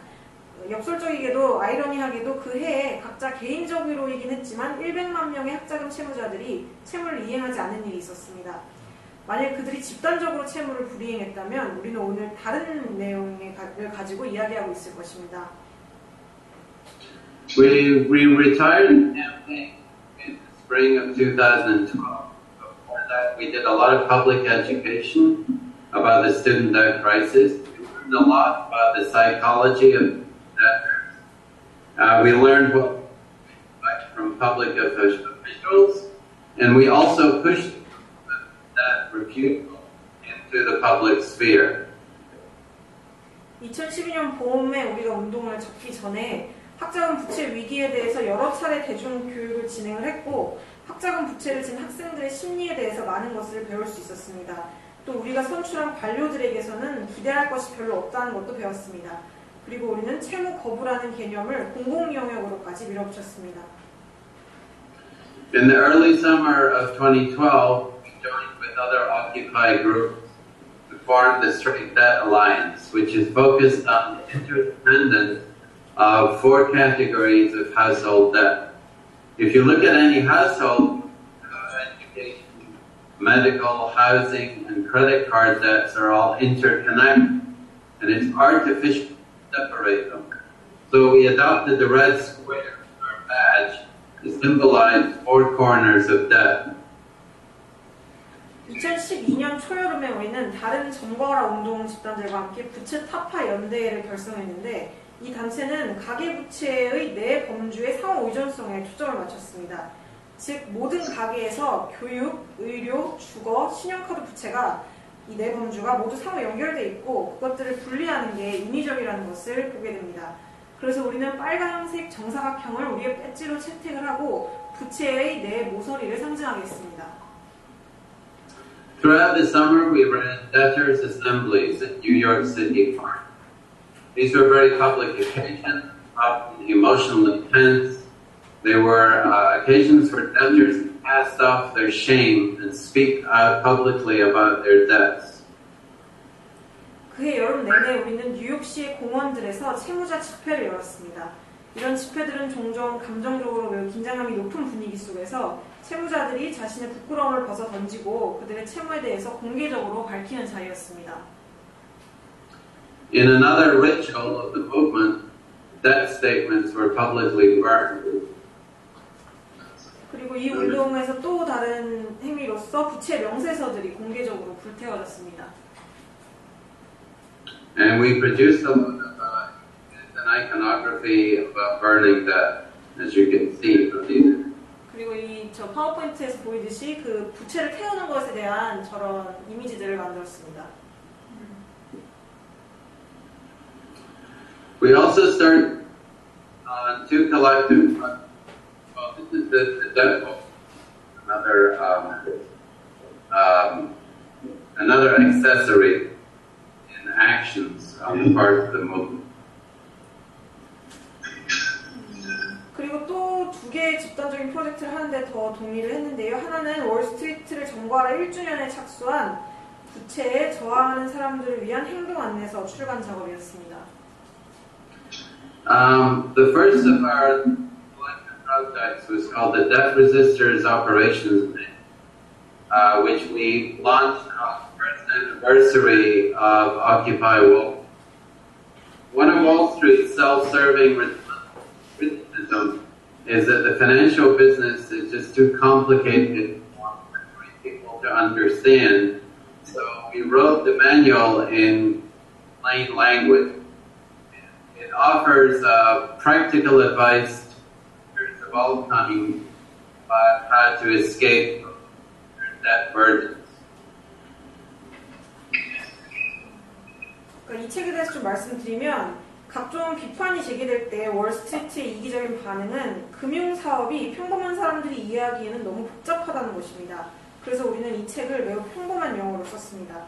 역설적이게도 아이러니하게도 그 해에 각자 개인적으로이긴 했지만 100만 명의 학자금 채무자들이 채무를 이행하지 않는 일이 있었습니다. 만약 그들이 집단적으로 채무를 불이행했다면 우리는 오늘 다른 내용을 가지고 이야기하고 있을 것입니다. We retired the campaign in the spring of 2012. Before that, we did a lot of public education about the student debt crisis. We learned a lot about the psychology of debtors. We learned what we expect from public officials, and we also pushed that refusal into the public sphere. 2012년 봄에 우리가 운동을 접기 전에 학자금 부채 위기에 대해서 여러 차례 대중교육을 진행을 했고 학자금 부채를 진 학생들의 심리에 대해서 많은 것을 배울 수 있었습니다. 또 우리가 선출한 관료들에게서는 기대할 것이 별로 없다는 것도 배웠습니다. 그리고 우리는 채무 거부라는 개념을 공공 영역으로까지 밀어붙였습니다. In the early summer of 2012, joined with other Occupy groups to form the Straight Debt Alliance, which is focused on the interdependence of 4 categories of household debt. If you look at any household, education, medical, housing, and credit card debts are all interconnected, and it's artificial to separate them. So we adopted the red square, our badge, to symbolize 4 corners of debt. 2012년 초여름에 우리는 다른 점거라 운동 집단들과 함께 부채 타파 연대를 결성했는데 이 단체는 가계부채의 내 범주의 상호 의존성에 초점을 맞췄습니다. 즉 모든 가계에서 교육, 의료, 주거, 신용카드 부채가 이 네 범주가 모두 상호 연결되어 있고 그것들을 분리하는 게 인위적이라는 것을 보게 됩니다. 그래서 우리는 빨간색 정사각형을 우리의 배지로 채택을 하고 부채의 네 모서리를 상징하게 했습니다. Throughout the summer, we ran debtors' assemblies in New York City Park. These were very public occasions, often emotionally tense. They were occasions for debtors to cast off their shame and speak out publicly about their debts. 그해 여름 내내 우리는 뉴욕시의 공원들에서 채무자 집회를 열었습니다. 이런 집회들은 종종 감정적으로 매우 긴장감이 높은 분위기 속에서 채무자들이 자신의 부끄러움을 벗어 던지고 그들의 채무에 대해서 공개적으로 밝히는 자리였습니다. In another ritual of the movement, debt statements were publicly burned. 그리고 이 운동에서 또 다른 행위로서 부채 명세서들이 공개적으로 불태워졌습니다. And we produced an iconography of burning debt, as you can see from these. 그리고 이 저 파워포인트에서 보이듯이 그 부채를 태우는 것에 대한 저런 이미지들을 만들었습니다. We also start on 2 collective. Well, this is the debt book. Another accessory in actions on the part of the movement. 그리고 또 2개의 집단적인 프로젝트를 하는데 더 동의를 했는데요. 하나는 월스트리트를 점거하라 1주년에 착수한 부채에 저항하는 사람들을 위한 행동 안내서 출간 작업이었습니다. The first of our collective projects was called the Debt Resisters Operations Manual, which we launched on the first anniversary of Occupy Wall. One of Wall Street's self-serving criticism is that the financial business is just too complicated for people to understand. So we wrote the manual in plain language. It offers practical advice of all kinds about how to escape debt burdens. 이 책에 대해서 좀 말씀드리면 각종 비판이 제기될 때 월스트리트의 이기적인 반응은 금융사업이 평범한 사람들이 이해하기에는 너무 복잡하다는 것입니다. 그래서 우리는 이 책을 매우 평범한 영어로 썼습니다.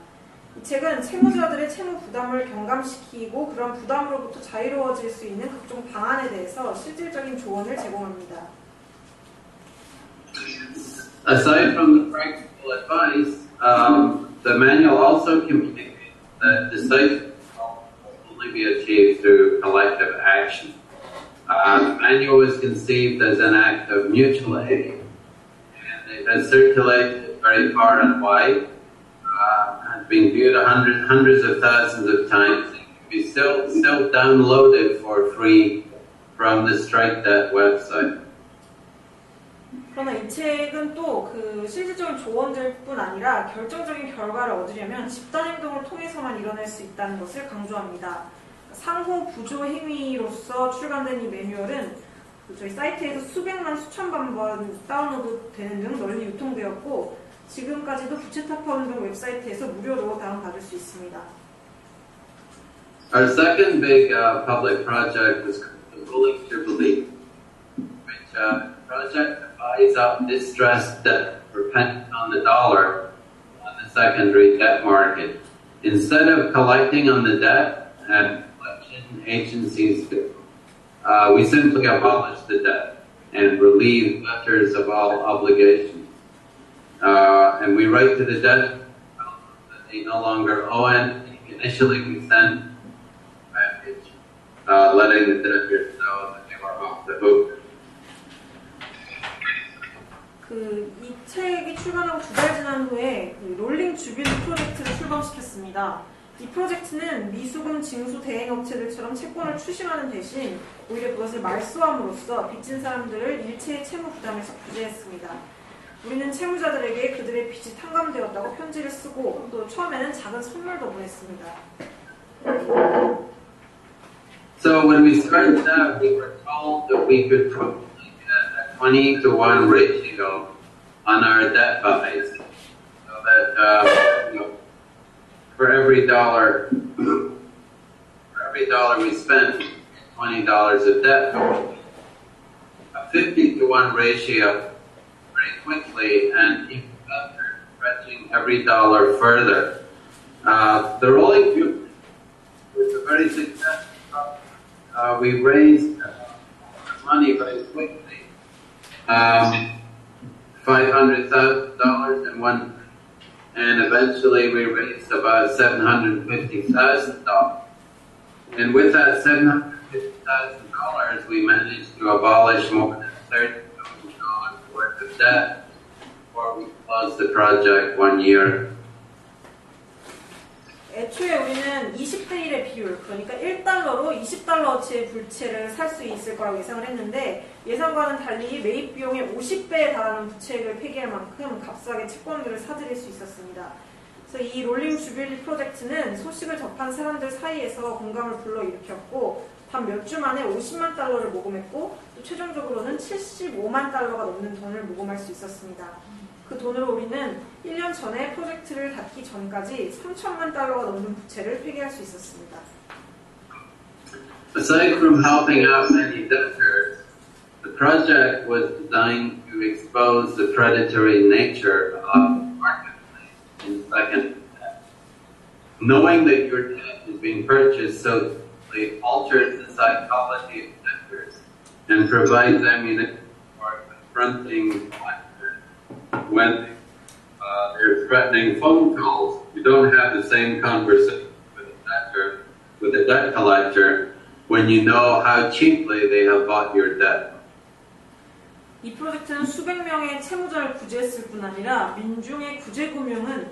이 책은 채무자들의 채무 부담을 경감시키고 그런 부담으로부터 자유로워질 수 있는 각종 방안에 대해서 실질적인 조언을 제공합니다. Aside from the practical advice, the manual also communicates that decisive will only be achieved through collective action. The manual was conceived as an act of mutual aid, and it has circulated very far and wide. Has been viewed hundreds of thousands of times. It can be still downloaded for free from the Strike Debt website. 그러나 이 책은 또 그 실질적인 조언들뿐 아니라 결정적인 결과를 얻으려면 집단 행동을 통해서만 이뤄낼 수 있다는 것을 강조합니다. 상호 부조 행위로서 출간된 이 매뉴얼은 저희 사이트에서 수백만 수천만 번 다운로드 되는 등 널리 유통되었고 지금까지도 부채타파운동 웹사이트에서 무료로 다운받을 수 있습니다. Our second big public project was the Rolling Jubilee, which project buys up distressed debt for pennies on the dollar on the secondary debt market. Instead of collecting on the debt and collection agencies do, we simply abolish the debt and relieve debtors of all obligations. And we write to the debtor that they no longer owe anything. Initially, we sent a package letting the debtors know that they were off the hook. 이 책이 출간하고 2달 지난 후에 롤링 주빌리 프로젝트를 출범시켰습니다. 이 프로젝트는 미수금 징수 대행업체들처럼 채권을 추심하는 대신 오히려 그것을 말소함으로써 빚진 사람들을 일체의 채무 부담에서 구제했습니다. 우리는 채무자들에게 그들의 빚이 탕감되었다고 편지를 쓰고 또 처음에는 작은 선물도 보냈습니다. So when we started out, we were told that we could probably get a 20-to-1 ratio on our debt buys, so that for every dollar we spent, $20 of debt. A 50-to-1 ratio very quickly and even better, stretching every dollar further. The Rolling Jubilee was a very successful project. We raised money very quickly, $500,000 in one, and eventually we raised about $750,000. And with that $750,000, we managed to abolish more than $30,000 worth of debt before we closed the project 1 year. 애초에 우리는 20대 1의 비율, 그러니까 1달러로 20달러어치의 부채를 살 수 있을 거라고 예상을 했는데 예상과는 달리 매입 비용의 50배에 달하는 부채액을 폐기할 만큼 값싸게 채권들을 사들일 수 있었습니다. 그래서 이 롤링 주빌리 프로젝트는 소식을 접한 사람들 사이에서 공감을 불러일으켰고 단 몇 주 만에 50만 달러를 모금했고 또 최종적으로는 75만 달러가 넘는 돈을 모금할 수 있었습니다. 그 돈으로 우리는 1년 전에 프로젝트를 닫기 전까지 3천만 달러가 넘는 부채를 폐기할 수 있었습니다. Aside from helping out many debtors, the project was designed to expose the predatory nature of the marketplace in second debt. Knowing that your debt is being purchased so it alters the psychology of debtors and provides ammunition for confronting when they're threatening phone calls. You don't have the same conversation with a debt collector when you know how cheaply they have bought your debt. 이 프로젝트는 수백 명의 채무자를 구제했을 뿐 아니라 민중의 구제금융은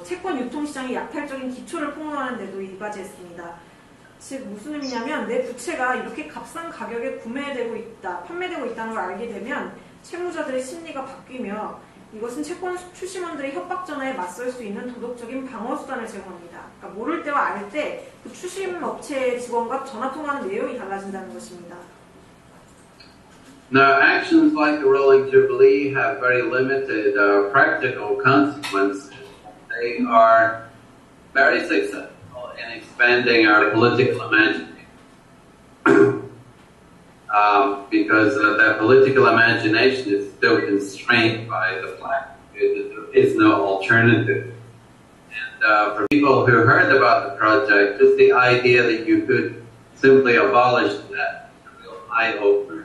채권 유통시장의 약탈적인 기초를 폭로하는 데도 이바지했습니다. 즉 무슨 의미냐면 내 부채가 이렇게 값싼 가격에 판매되고 있다는 걸 알게 되면 채무자들의 심리가 바뀌며 이것은 채권 출심원들의 협박 전화에 맞설 수 있는 도덕적인 방어 수단을 제공합니다. 그러니까 모를 때와 알 때 그 출심 업체 직원과 전화 통화하는 내용이 달라진다는 것입니다. Now, actions like the Rolling Jubilee have very limited practical consequences. They are very successful in expanding our political imagination. Because that political imagination is still constrained by the fact that there is no alternative. And for people who heard about the project, just the idea that you could simply abolish that is a real eye-opener.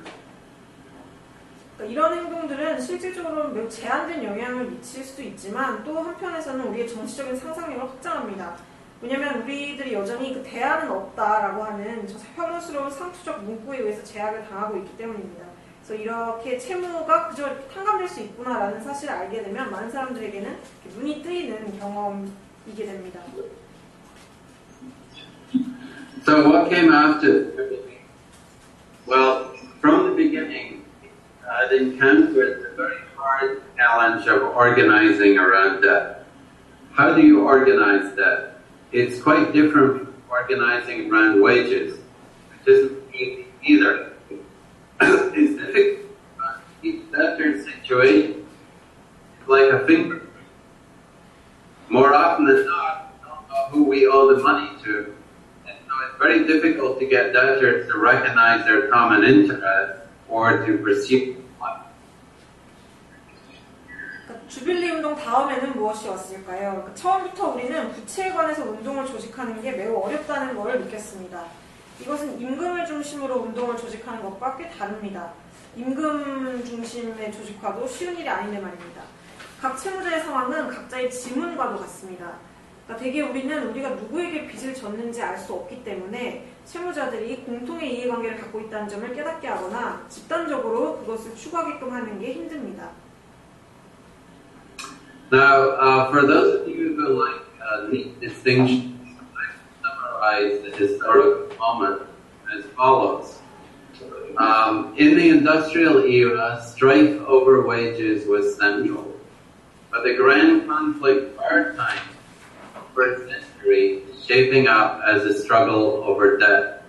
이런 행동들은 실질적으로 매우 제한된 영향을 미칠 수도 있지만 또 한편에서는 우리의 정치적인 상상력을 확장합니다. 왜냐하면 우리들이 여전히 그 대안은 없다라고 하는 저 혐오스러운 상투적 문구에 의해서 제약을 당하고 있기 때문입니다. 그래서 이렇게 채무가 그저 이렇게 탕감될 수 있구나라는 사실을 알게 되면 많은 사람들에게는 눈이 뜨이는 경험이게 됩니다. So what came after? Well, from the beginning, I'd encountered the very hard challenge of organizing around debt. How do you organize debt? It's quite different from organizing around wages, which isn't easy either. It's difficult. Each debtor's situation is like a fingerprint. More often than not, we don't know who we owe the money to. And so it's very difficult to get debtors to recognize their common interest or to pursue money. 주빌리 운동 다음에는 무엇이 왔을까요? 처음부터 우리는 부채에 관해서 운동을 조직하는 게 매우 어렵다는 것을 느꼈습니다. 이것은 임금을 중심으로 운동을 조직하는 것과 꽤 다릅니다. 임금 중심의 조직화도 쉬운 일이 아닌데 말입니다. 각 채무자의 상황은 각자의 지문과도 같습니다. 그러니까 대개 우리는 우리가 누구에게 빚을 졌는지 알 수 없기 때문에 채무자들이 공통의 이해관계를 갖고 있다는 점을 깨닫게 하거나 집단적으로 그것을 추구하게끔 하는 게 힘듭니다. Now, for those of you who like neat distinctions, I summarize the historical moment as follows. In the industrial era, strife over wages was central. But the grand conflict of our time, first century, is shaping up as a struggle over debt.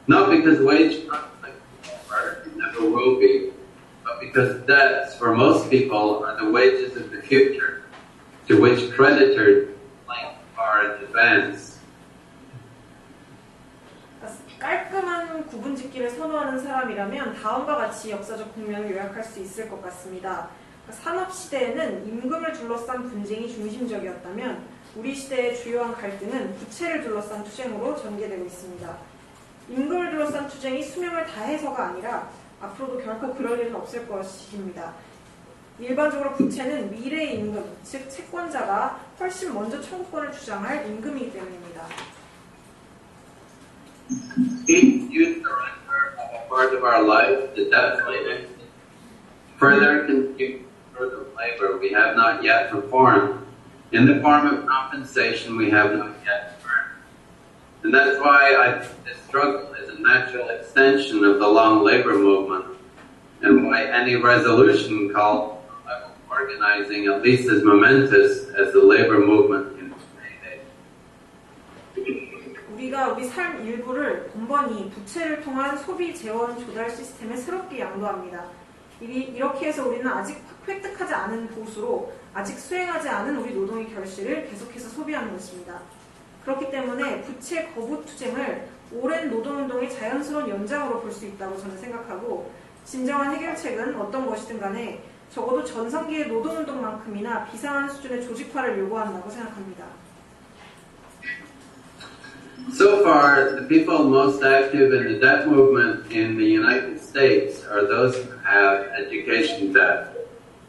Not because wage conflict is over, it never will be, but because debts, for most people, are the wages of the future, to which creditors claim far in advance. 깔끔한 구분짓기를 선호하는 사람이라면 다음과 같이 역사적 국면을 요약할 수 있을 것 같습니다. 산업시대에는 임금을 둘러싼 분쟁이 중심적이었다면 우리 시대의 주요한 갈등은 부채를 둘러싼 투쟁으로 전개되고 있습니다. 임금을 둘러싼 투쟁이 수명을 다해서가 아니라 앞으로도 결코 그럴 일은 없을 것입니다. 일반적으로 부채는 미래의 임금, 즉 채권자가 훨씬 먼저 청구권을 주장할 임금이기 때문입니다. Each youth surrender of a part of our life to debt slavery further consumes the labor we have not yet performed in the form of compensation we have not yet earned. And that's why I think this struggle is a natural extension of the long labor movement, and why any resolution called for level organizing at least as momentous as the labor movement in today. 우리가 우리 삶 일부를 번번이 부채를 통한 소비 재원 조달 시스템에 새롭게 양도합니다. 이렇게 해서 우리는 아직 획득하지 않은 보수로 아직 수행하지 않은 우리 노동의 결실을 계속해서 소비하는 것입니다. 그렇기 때문에 부채 거부 투쟁을 오랜 노동운동의 자연스러운 연장으로 볼 수 있다고 저는 생각하고, 진정한 해결책은 어떤 것이든 간에 적어도 전성기의 노동운동만큼이나 비상한 수준의 조직화를 요구한다고 생각합니다. So far, the people most active in the debt movement in the United States are those who have education debt.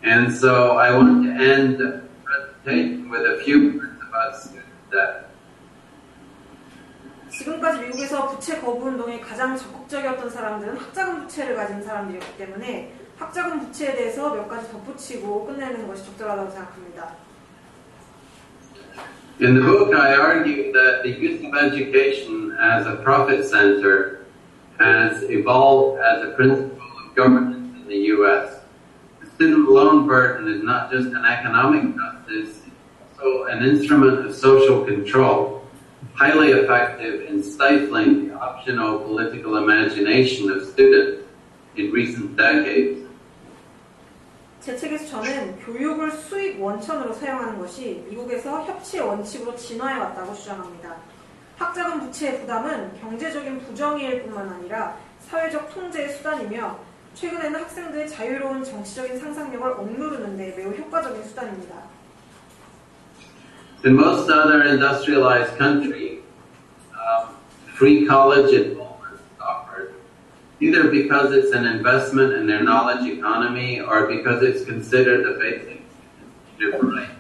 And so I want to end the presentation with a few words about student debt. 지금까지 미국에서 부채 거부 운동에 가장 적극적이었던 사람들은 학자금 부채를 가진 사람들이었기 때문에 학자금 부채에 대해서 몇 가지 덧붙이고 끝내는 것이 적절하다고 생각합니다. In the book, I argue that the use of education as a profit center has evolved as a principle of governance in the U.S. The student loan burden is not just an economic justice, it's also an instrument of social control, highly effective in stifling the optional political imagination of students in recent decades. 제 책에서 저는 교육을 수익 원천으로 사용하는 것이 미국에서 협치의 원칙으로 진화해 왔다고 주장합니다. 학자금 부채의 부담은 경제적인 부정의일 뿐만 아니라 사회적 통제의 수단이며 최근에는 학생들의 자유로운 정치적인 상상력을 억누르는 데 매우 효과적인 수단입니다. In most other industrialized countries, free college enrollment is offered either because it's an investment in their knowledge economy or because it's considered a basic right.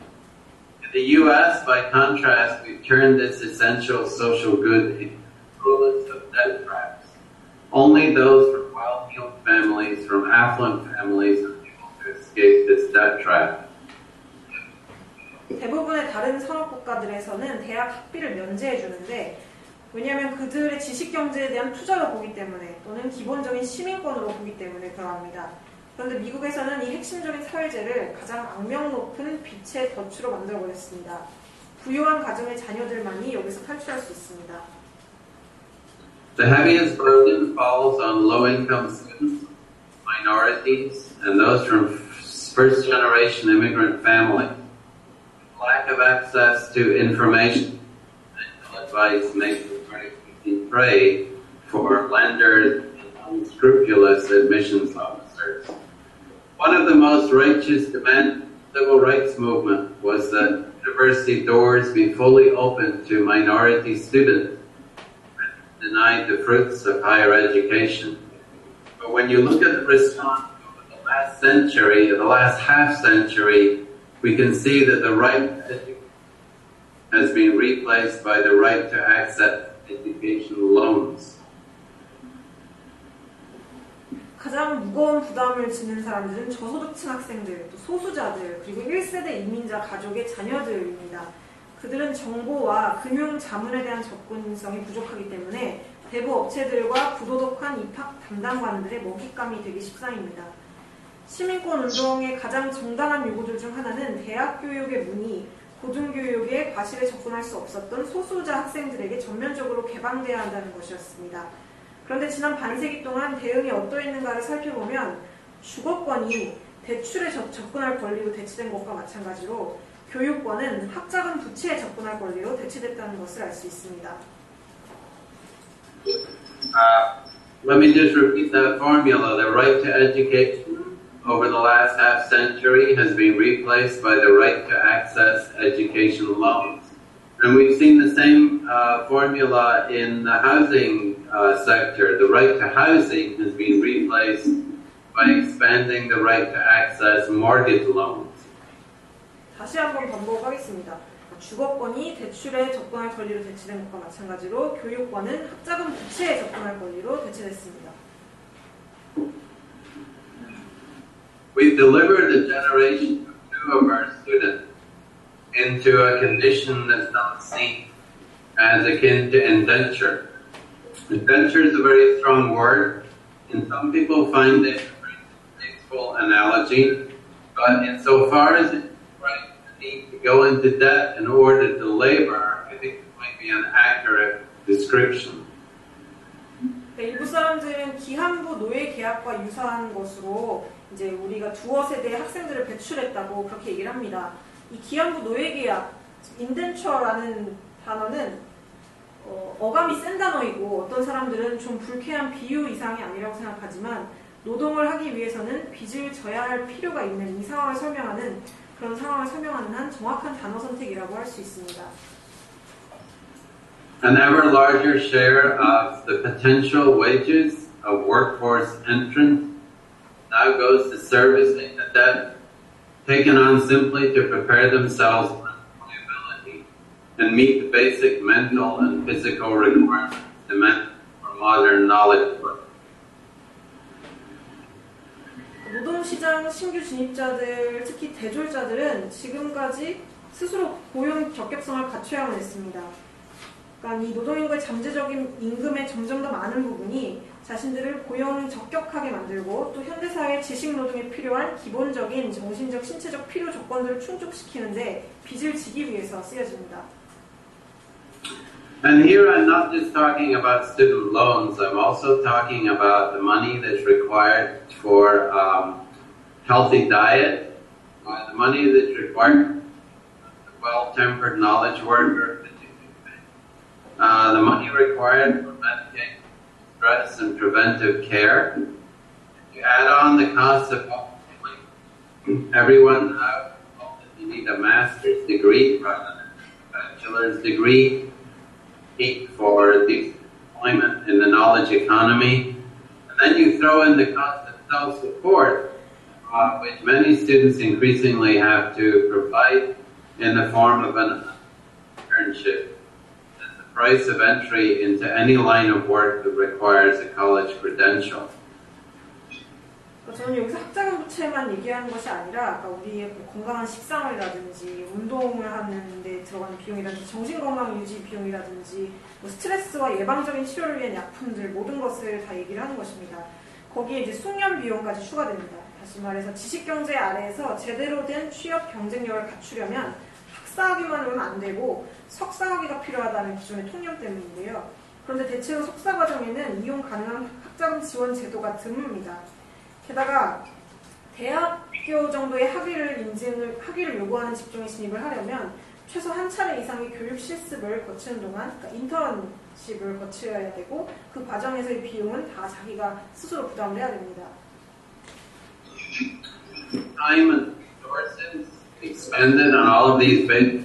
In the U.S., by contrast, we've turned this essential social good into the cruelest of debt traps. Only those from well-heeled families, from affluent families, are able to escape this debt trap. 대부분의 다른 산업국가들에서는 대학 학비를 면제해 주는데 왜냐하면 그들의 지식경제에 대한 투자로 보기 때문에 또는 기본적인 시민권으로 보기 때문에 그러합니다. 그런데 미국에서는 이 핵심적인 사회제를 가장 악명 높은 빚의 덫으로 만들어버렸습니다. 부유한 가정의 자녀들만이 여기서 탈출할 수 있습니다. The heaviest burden falls on low-income students, minorities, and those from first-generation immigrant families. Lack of access to information and advice makes it very easy prey for lenders and unscrupulous admissions officers. One of the most righteous demands of the civil rights movement was that university doors be fully open to minority students and denied the fruits of higher education. But when you look at the response over the last century, or the last half century, we can see that the right to education has been replaced by the right to access educational loans. 가장 무거운 부담을 지는 사람들은 저소득층 학생들, 또 소수자들, 그리고 1세대 이민자 가족의 자녀들입니다. 그들은 정보와 금융 자문에 대한 접근성이 부족하기 때문에 대부 업체들과 부도덕한 입학 담당관들의 먹잇감이 되기 십상입니다. 시민권 운동의 가장 정당한 요구들 중 하나는 대학 교육의 문이 고등교육의 과실에 접근할 수 없었던 소수자 학생들에게 전면적으로 개방돼야 한다는 것이었습니다. 그런데 지난 반세기 동안 대응이 어떠했는가를 살펴보면 주거권이 대출에 접근할 권리로 대치된 것과 마찬가지로 교육권은 학자금 부채에 접근할 권리로 대치됐다는 것을 알 수 있습니다. Let me just repeat that formula. The right to education over the last half century has been replaced by the right to access education loans. And we've seen the same formula in the housing sector. The right to housing has been replaced by expanding the right to access mortgage loans. 다시 한번 반복하겠습니다. 주거권이 대출에 접근할 권리로 대치된 것과 마찬가지로 교육권은 학자금 부채에 접근할 권리로 대치됐습니다. We've delivered a generation of two of our students into a condition that's not seen as akin to indenture. Indenture is a very strong word, and some people find it a very distasteful analogy, but insofar as it's right to need to go into debt in order to labor, I think it might be an accurate description. 일부 사람들은 기한부 노예 계약과 유사한 것으로 이제 우리가 두어 세대의 학생들을 배출했다고 그렇게 얘기를 합니다. 이 기한부 노예 계약, 인덴처라는 단어는 어감이 센 단어이고 어떤 사람들은 좀 불쾌한 비유 이상이 아니라고 생각하지만 노동을 하기 위해서는 빚을 져야 할 필요가 있는 이 상황을 설명하는 그런 상황을 설명하는 한 정확한 단어 선택이라고 할 수 있습니다. An ever larger share of the potential wages of workforce entrants now goes to servicing a debt taken on simply to prepare themselves for employability and meet the basic mental and physical requirements demanded for modern knowledge work. 노동시장 신규 진입자들, 특히 대졸자들은 지금까지 스스로 고용 적격성을 갖춰야만 했습니다. 그러니까 이 노동인구의 잠재적인 임금의 점점 더 많은 부분이 자신들을 고용 적격하게 만들고 또 현대사회의 지식노동에 필요한 기본적인 정신적, 신체적 필요 조건들을 충족시키는데 빚을 지기 위해서 쓰여집니다. And here I'm not just talking about student loans, I'm also talking about the money that's required for healthy diet, the money that's required for well-tempered knowledge worker, required for medication, stress, and preventive care. You add on the cost of homeschooling. Everyone now knows that you need a master's degree rather than a bachelor's degree for the employment in the knowledge economy. And then you throw in the cost of self-support, which many students increasingly have to provide in the form of an internship. As the price of entry into any line of work that requires a college credential. 저는 여기서 학자금 부채만 얘기하는 것이 아니라 아까 우리의 건강한 식생활이라든지 운동을 하는 데 들어가는 비용이라든지 정신건강 유지 비용이라든지 뭐 스트레스와 예방적인 치료를 위한 약품들 모든 것을 다 얘기를 하는 것입니다. 거기에 이제 숙련 비용까지 추가됩니다. 다시 말해서 지식경제 아래에서 제대로 된 취업 경쟁력을 갖추려면 학사학위만으로는 안 되고 석사학위가 필요하다는 기존의 통념 때문인데요. 그런데 대체로 석사 과정에는 이용 가능한 학자금 지원 제도가 드뭅니다. 게다가 대학교 정도의 학위를 요구하는 직종에 진입을 하려면 최소 한 차례 이상의 교육 실습을 거치는 동안 그러니까 인턴십을 거쳐야 되고 그 과정에서의 비용은 다 자기가 스스로 부담을 해야 됩니다. Time and resources expended on all of these things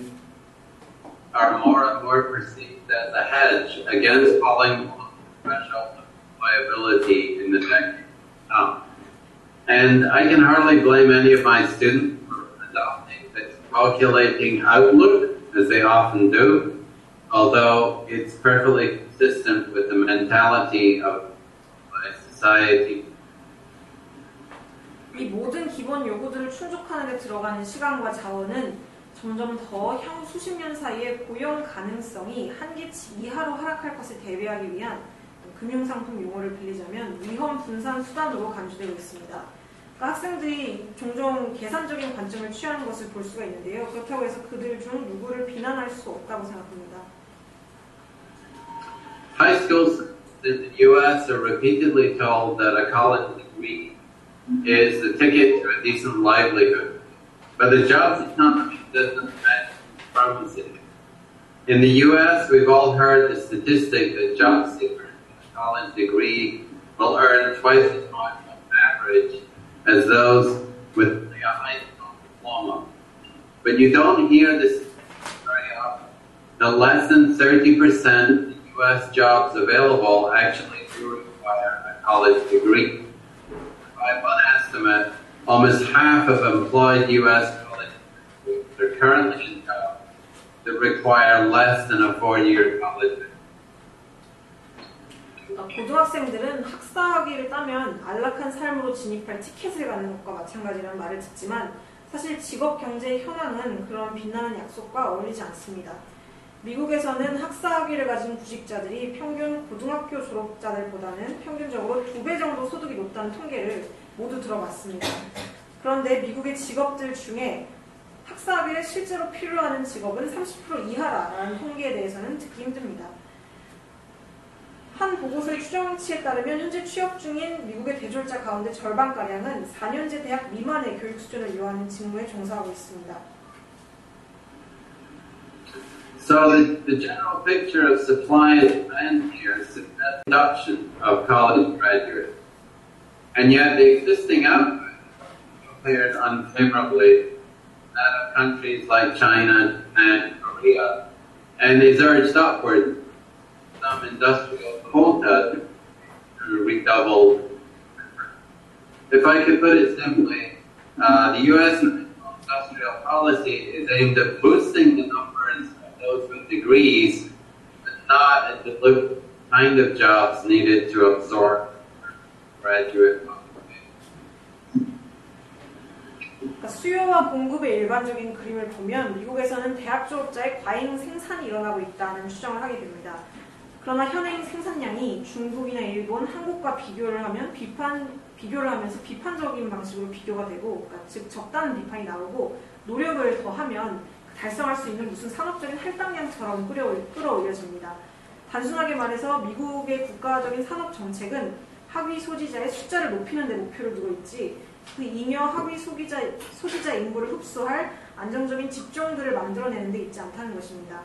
are more and more perceived as a hedge against falling below the threshold of viability in the decade to come. And I can hardly blame any of my students for adopting this calculating outlook, as they often do, although it's perfectly consistent with the mentality of society. 이 모든 기본 요구들을 충족하는 데 들어가는 시간과 자원은 점점 더 향후 수십 년 사이에 고용 가능성이 한계치 이하로 하락할 것을 대비하기 위한 금융상품 용어를 빌리자면 위험 분산 수단으로 간주되고 있습니다. 그러니까 학생들이 종종 계산적인 관점을 취하는 것을 볼 수가 있는데요. 그렇다고 해서 그들 중 누구를 비난할 수 없다고 생각합니다. High schools in the U.S. are repeatedly told that a college degree is the ticket to a decent livelihood, but the jobs economy doesn't match promising. In the U.S., we've all heard the statistic that job seekers with a college degree will earn twice as much on average as those with a high school diploma. But you don't hear this very often. Now, less than 30% of the U.S. jobs available actually do require a college degree. By one estimate, almost half of employed U.S. college graduates are currently in jobs that require less than a 4-year college degree. 고등학생들은 학사학위를 따면 안락한 삶으로 진입할 티켓을 갖는 것과 마찬가지라는 말을 듣지만 사실 직업 경제의 현황은 그런 빛나는 약속과 어울리지 않습니다. 미국에서는 학사학위를 가진 구직자들이 평균 고등학교 졸업자들보다는 평균적으로 2배 정도 소득이 높다는 통계를 모두 들어봤습니다. 그런데 미국의 직업들 중에 학사학위를 실제로 필요로 하는 직업은 30% 이하라는 통계에 대해서는 듣기 힘듭니다. 한 보고서의 추정치에 따르면 현재 취업 중인 미국의 대졸자 가운데 절반가량은 4년제 대학 미만의 교육 수준을 요하는 직무에 종사하고 있습니다. So the general picture of supply and demand here is the reduction of college graduates. And yet the existing output compared unfavorably that of countries like China and Korea, and is urged upward. Some industrial quota to redouble. If I could put it simply, the U.S. industrial policy is aimed at boosting the numbers of those with degrees, but not at the kind of jobs needed to absorb graduate population. 수요와 공급의 일반적인 그림을 보면 미국에서는 대학 졸업자의 과잉 생산이 일어나고 있다는 추정을 하게 됩니다. 그러나 현행 생산량이 중국이나 일본, 한국과 비교를 하면서 비판적인 방식으로 비교가 되고, 그러니까 즉 적다는 비판이 나오고 노력을 더하면 달성할 수 있는 무슨 산업적인 할당량처럼 끌어올려집니다. 단순하게 말해서 미국의 국가적인 산업 정책은 학위 소지자의 숫자를 높이는 데 목표를 두고 있지 그 잉여 학위 소지자 인구를 흡수할 안정적인 직종들을 만들어내는 데 있지 않다는 것입니다.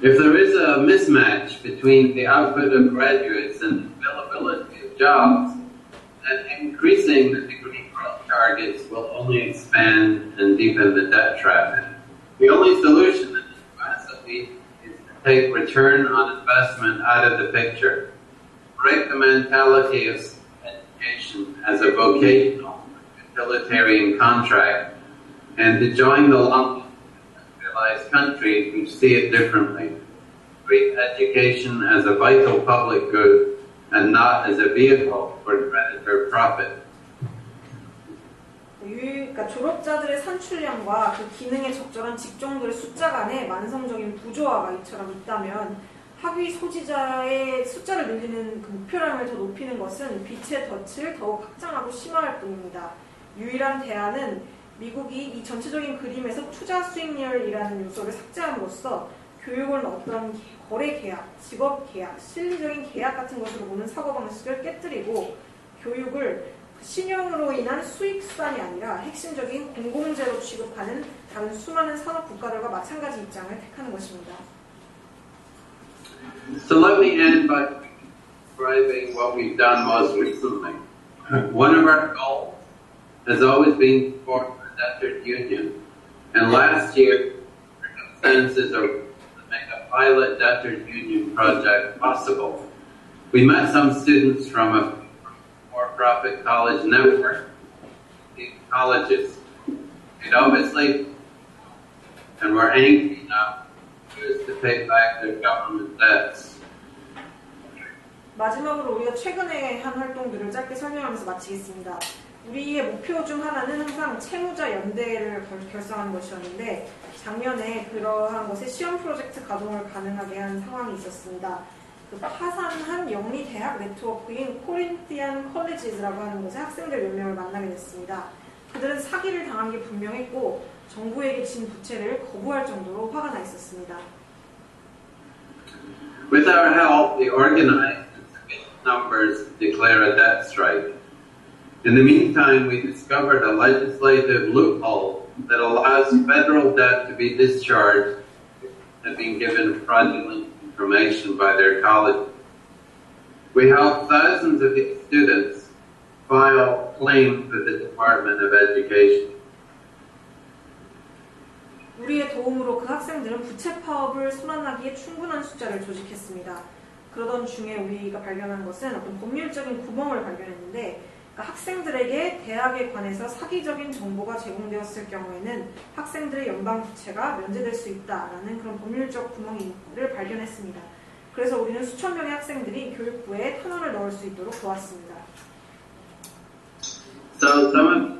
If there is is a mismatch between the output of graduates and the availability of jobs, and increasing the degree growth targets will only expand and deepen the debt trap. The only solution in this capacity is to take return on investment out of the picture, break the mentality of education as a vocational, utilitarian contract, and to join the long industrialized countries who see it differently. Treat education as a vital public good and not as a vehicle for creditor profit. 그러니까 졸업자들의 산출량과 그 기능에 적절한 직종들의 숫자 간의 만성적인 부조화가 이처럼 있다면 학위 소지자의 숫자를 늘리는 그 목표량을 더 높이는 것은 빚의 덫을 더욱 확장하고 심화할 뿐입니다. 유일한 대안은 미국이 이 전체적인 그림에서 투자 수익률이라는 요소를 삭제함으로써 교육은 어떤 거래 계약, 직업 계약, 실리적인 계약 같은 것으로 보는 사고방식을 깨뜨리고 교육을 신용으로 인한 수익 수단이 아니라 핵심적인 공공재로 취급하는 다른 수많은 산업 국가들과 마찬가지 입장을 택하는 것입니다. So let me end by describing what we've done most recently. One of our goals has always been to form a debtors union, and last year circumstances are to make a pilot debtors union project possible. We met some students from a for-profit college network, these colleges, and obviously, and were angry now to pay back their government debts. 마지막으로 우리가 최근에 한 활동들을 짧게 설명하면서 마치겠습니다. 우리의 목표 중 하나는 항상 채무자 연대를 결성하는 것이었는데 작년에 그러한 것에 시험 프로젝트 가동을 가능하게 한 상황이 있었습니다. 그 파산한 영리 대학 네트워크인 코린티안 컬리지즈라고 하는 곳에 학생들 몇 명을 만나게 됐습니다. 그들은 사기를 당한 게 분명했고 정부에게 진 부채를 거부할 정도로 화가 나 있었습니다. With our help, we organized sufficient numbers to declare a debt strike. In the meantime, we discovered a legislative loophole that allows federal debt to be discharged if they have been given fraudulent information by their colleges. We helped thousands of these students file claims with the Department of Education. 우리의 도움으로 그 학생들은 부채 파업을 선언하기에 충분한 숫자를 조직했습니다. 그러던 중에 우리가 발견한 것은 어떤 법률적인 구멍을 발견했는데 그러니까 학생들에게 대학에 관해서 사기적인 정보가 제공되었을 경우에는 학생들의 연방 부채가 면제될 수 있다라는 그런 법률적 구멍을 발견했습니다. 그래서 우리는 수천 명의 학생들이 교육부에 탄원을 넣을 수 있도록 도왔습니다. So some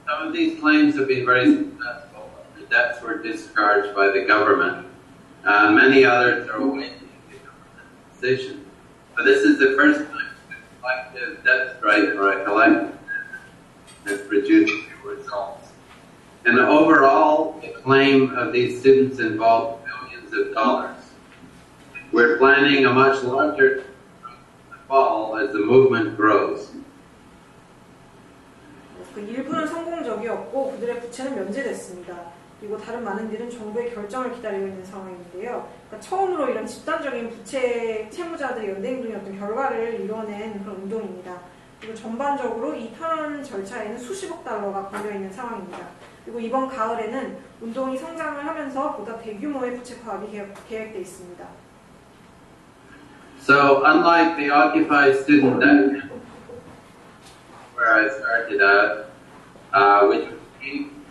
of these claims have been very successful. The debts were discharged by the government. Many others are awaiting the government decision. But this is the first time collective debt strike or a collective has produced results. And overall, the claim of these students involved millions of dollars. We're planning a much larger fall as the movement grows. 그 일부는 성공적이었고 그들의 부채는 면제됐습니다. 그리고 다른 많은 일은 정부의 결정을 기다리고 있는 상황인데요. 그러니까 처음으로 이런 집단적인 부채 채무자들의 연대행동이었던 결과를 이뤄낸 그런 운동입니다. 그리고 전반적으로 이 탄원 절차에는 수십억 달러가 걸려있는 상황입니다. 그리고 이번 가을에는 운동이 성장을 하면서 보다 대규모의 부채 파업이 계획되어 있습니다. So unlike the Occupy student debt where I started out, which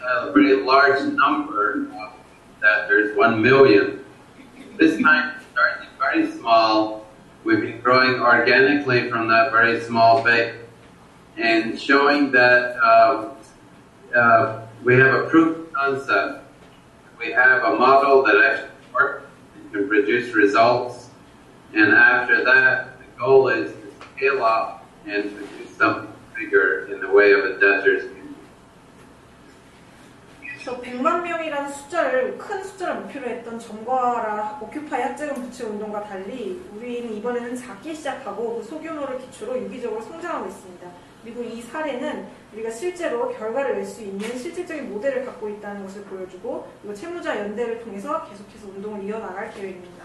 a very large number of debtors, 1 million. This time we started very small. We've been growing organically from that very small base and showing that we have a proof of concept. We have a model that actually works and can produce results. And after that, the goal is to scale up and produce something bigger in the way of a debtor's union. 그래서 100만 명이라는 숫자를 큰 숫자를 목표로 했던 전과라 오큐파이 학자금 부채 운동과 달리 우리는 이번에는 작게 시작하고 그 소규모를 기초로 유기적으로 성장하고 있습니다. 그리고 이 사례는 우리가 실제로 결과를 낼 수 있는 실질적인 모델을 갖고 있다는 것을 보여주고 그리고 채무자 연대를 통해서 계속해서 운동을 이어나갈 계획입니다.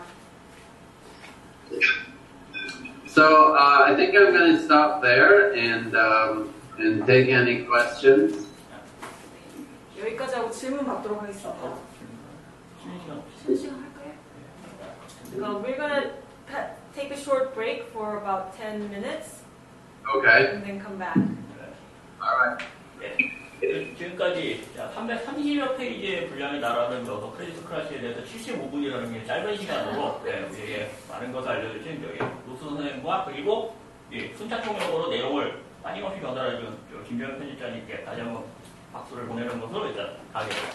So I think I'm going to stop there and take any questions. 여기까지 하고 질문 받도록 하겠습니다. 쉬는 시간 할까요? We're gonna take a short break for about 10 minutes. Okay. And then come back. All right. 네. 지금까지 330여 페이지의 분량이 나라는 크레디토크라시에 대해서 75분이라는 게 짧은 시간으로 우리에게 많은 것을 알려주신 로스 선생님과 그리고 순차통역으로 내용을 빠짐없이 전달해준 김정현 편집자님께 다시 한번 박수를 보내는 것으로 일단 가겠습니다.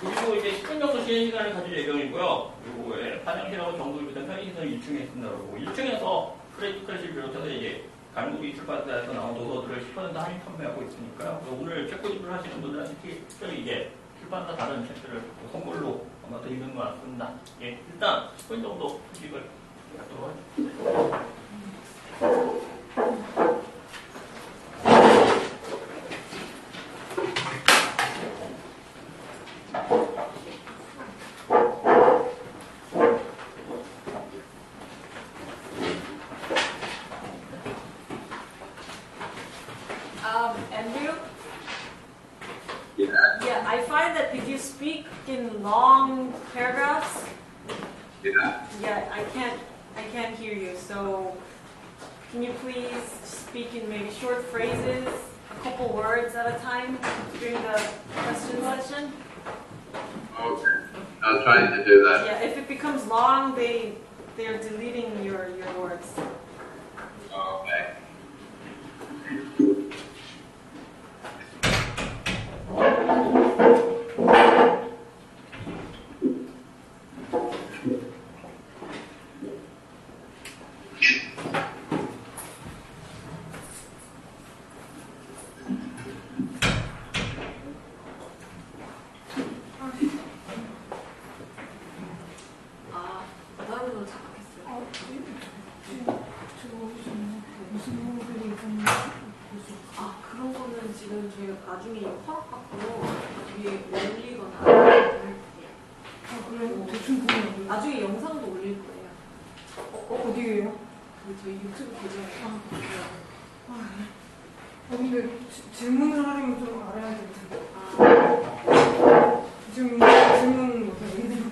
그리고 이제 10분 정도 쉬는 시간을 가질 예정이고요. 그리고 화장실하고 정글 등 편의시설 1층에 있습니다. 그리고 1층에서 크레디토크라시를 비롯해서 이제 갈무리 출판사에서 나온 도서들을 10% 할인 판매하고 있으니까요. 오늘 책 구입을 하시는 분들은 특히 이제 출판사 다른 책들을 선물로 아마 드리는 것 같습니다. 예, 일단 10분 정도 휴식을 갖도록 하겠습니다. Andrew? Yeah. Yeah, I find that if you speak in long paragraphs, Yeah. I can't hear you. So, can you please speak in maybe short phrases, a couple words at a time during the question session? Okay. I'll try to do that. Yeah, if it becomes long, they're deleting your words. Okay. 나는 착각했어요. 그런 거는 지금 저희가 나중에 허락받고 위에 올리거나 그래요? 대충 보면 나중에 영상도 올릴 거예요. 어디에요? 저희 유튜브 계정에. 근데 질문을 하려면 좀 알아야 될 텐데. 지금 질문 못하겠네요.